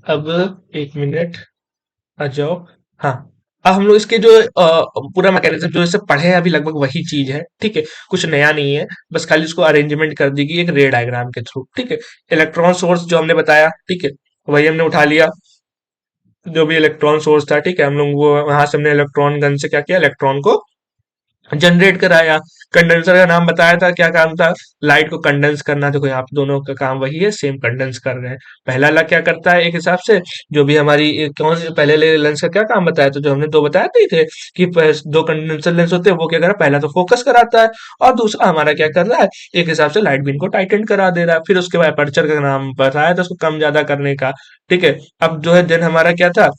अब, एक मिनट, आ जाओ। हाँ, अब हम लोग इसके जो पूरा मैकेनिज्म जो इसे पढ़े हैं अभी लगभग वही चीज है। ठीक है, कुछ नया नहीं है, बस खाली उसको अरेंजमेंट कर दी गई एक रे डायग्राम के थ्रू। ठीक है, इलेक्ट्रॉन सोर्स जो हमने बताया, ठीक है, वही हमने उठा लिया, जो भी इलेक्ट्रॉन सोर्स था। ठीक है, हम लोग वो वहां से हमने इलेक्ट्रॉन गन से क्या किया, इलेक्ट्रॉन को जनरेट कराया। कंडेंसर का नाम बताया था, क्या काम था, लाइट को कंडेंस करना। देखो यहाँ पे दोनों का काम वही है, सेम कंडेंस कर रहे हैं। पहला ला क्या करता है एक हिसाब से, जो भी हमारी कौन से पहले लेंस का क्या काम बताया था, जो हमने दो बताए थे कि दो कंडेंसर लेंस होते हैं, वो क्या कर रहा है, पहला तो फोकस कराता है, और दूसरा हमारा क्या कर रहा है, एक हिसाब से लाइट बीम को टाइटन करा दे रहा है। फिर उसके बाद अपर्चर का नाम बताया था, उसको कम ज्यादा करने का। ठीक है, अब जो है देन हमारा क्या था,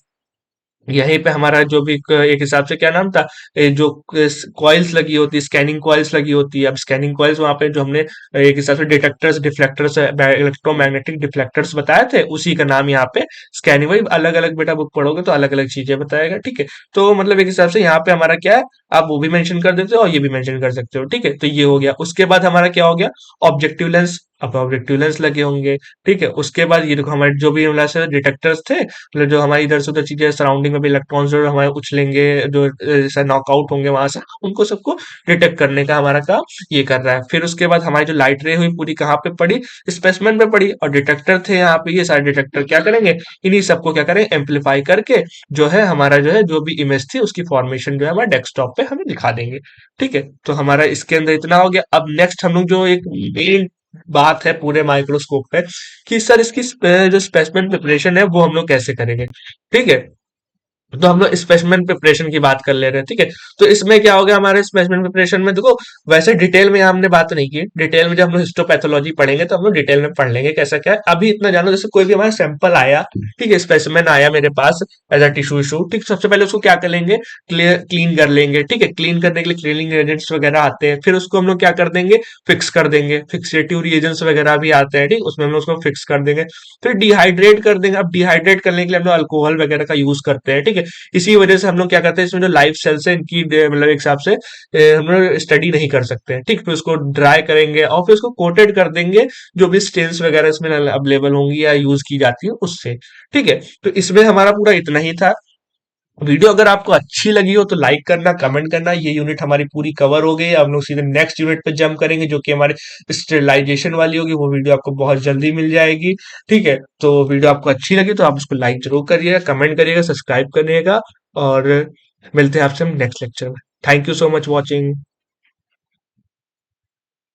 यहीं पे हमारा जो भी एक हिसाब से क्या नाम था, जो कॉइल्स लगी होती है, स्कैनिंग कॉइल्स लगी होती है। अब स्कैनिंग कॉइल्स वहां पे जो हमने एक हिसाब से डिटेक्टर्स डिफ्लेक्टर्स इलेक्ट्रोमैग्नेटिक डिफ्लेक्टर्स बताए थे, उसी का नाम यहाँ पे स्कैनिंग। वही अलग अलग बेटा बुक पढ़ोगे तो अलग अलग चीजें बताएगा। ठीक है, तो मतलब एक हिसाब से यहाँ पे हमारा क्या है, आप वो भी मेंशन कर देते हो और ये भी मेंशन कर सकते हो। ठीक है, तो ये हो गया। उसके बाद हमारा क्या हो गया, ऑब्जेक्टिव लेंस। अब ऑब्जेक्टिव लेंस लगे होंगे। ठीक है, उसके बाद ये देखो हमारे जो भी मतलब डिटेक्टर्स थे, मतलब जो हमारी इधर से उधर चीजें सराउंडिंग में भी इलेक्ट्रॉन्स जो हमारे उछलेंगे, जो नॉकआउट होंगे वहां से, उनको सबको डिटेक्ट करने का हमारा काम ये कर रहा है। फिर उसके बाद हमारी जो लाइट रे हुई पूरी कहाँ पे पड़ी, स्पेसिमेन पे पड़ी, और डिटेक्टर थे यहाँ पे, ये सारे डिटेक्टर क्या करेंगे, इन्हीं सबको क्या करें, एम्पलीफाई करके जो है हमारा जो है जो भी इमेज थी उसकी फॉर्मेशन जो है हमारे डेस्कटॉप पे हमें दिखा देंगे। ठीक है, तो हमारा इसके अंदर इतना हो गया। अब नेक्स्ट हम लोग जो एक मेन बात है पूरे माइक्रोस्कोप पे, कि सर इसकी जो स्पेसिमेन प्रिपरेशन है वो हम लोग कैसे करेंगे। ठीक है, तो हम लोग स्पेसिमेन प्रिपरेशन की बात कर ले रहे हैं। ठीक है, तो इसमें क्या हो गया, हमारे स्पेसिमेन प्रिपरेशन में देखो, वैसे डिटेल में हमने बात नहीं की। डिटेल में जब हम लोग हिस्टोपैथोलॉजी पढ़ेंगे तो हम लोग डिटेल में पढ़ लेंगे कैसा क्या है। अभी इतना जानो, जैसे कोई भी हमारा सैंपल आया, ठीक है, स्पेसिमेन आया मेरे पास एज अ टिश्यू इशू, ठीक, सबसे पहले उसको क्या कर लेंगे, क्लीन कर लेंगे। ठीक है, क्लीन करने के लिए क्लीनिंग एजेंट्स वगैरह आते हैं, फिर उसको हम लोग क्या कर देंगे, फिक्स कर देंगे। फिक्सेटिव रिएजेंट्स वगैरह भी आते हैं, ठीक, उसमें हम लोग उसको फिक्स कर देंगे। फिर डिहाइड्रेट कर देंगे। अब डिहाइड्रेट करने के लिए हम लोग अल्कोहल वगैरह का यूज करते हैं। ठीक है, इसी वजह से हम लोग क्या करते हैं, इसमें जो लाइव सेल्स है इनकी मतलब एक हिसाब से हम लोग स्टडी नहीं कर सकते हैं। ठीक, फिर उसको ड्राई करेंगे और फिर उसको कोटेड कर देंगे, जो भी स्टेन्स वगैरह इसमें अवेलेबल होंगी या यूज की जाती है उससे। ठीक है, तो इसमें हमारा पूरा इतना ही था। वीडियो अगर आपको अच्छी लगी हो तो लाइक करना, कमेंट करना। ये यूनिट हमारी पूरी कवर हो गई। हम लोग सीधे नेक्स्ट यूनिट पे जंप करेंगे, जो कि हमारे स्टेरिलाइजेशन वाली होगी। वो वीडियो आपको बहुत जल्दी मिल जाएगी। ठीक है, तो वीडियो आपको अच्छी लगी तो आप उसको लाइक जरूर करिएगा, कमेंट करिएगा, सब्सक्राइब करिएगा, और मिलते हैं आपसे हम नेक्स्ट लेक्चर में। Thank you so much watching.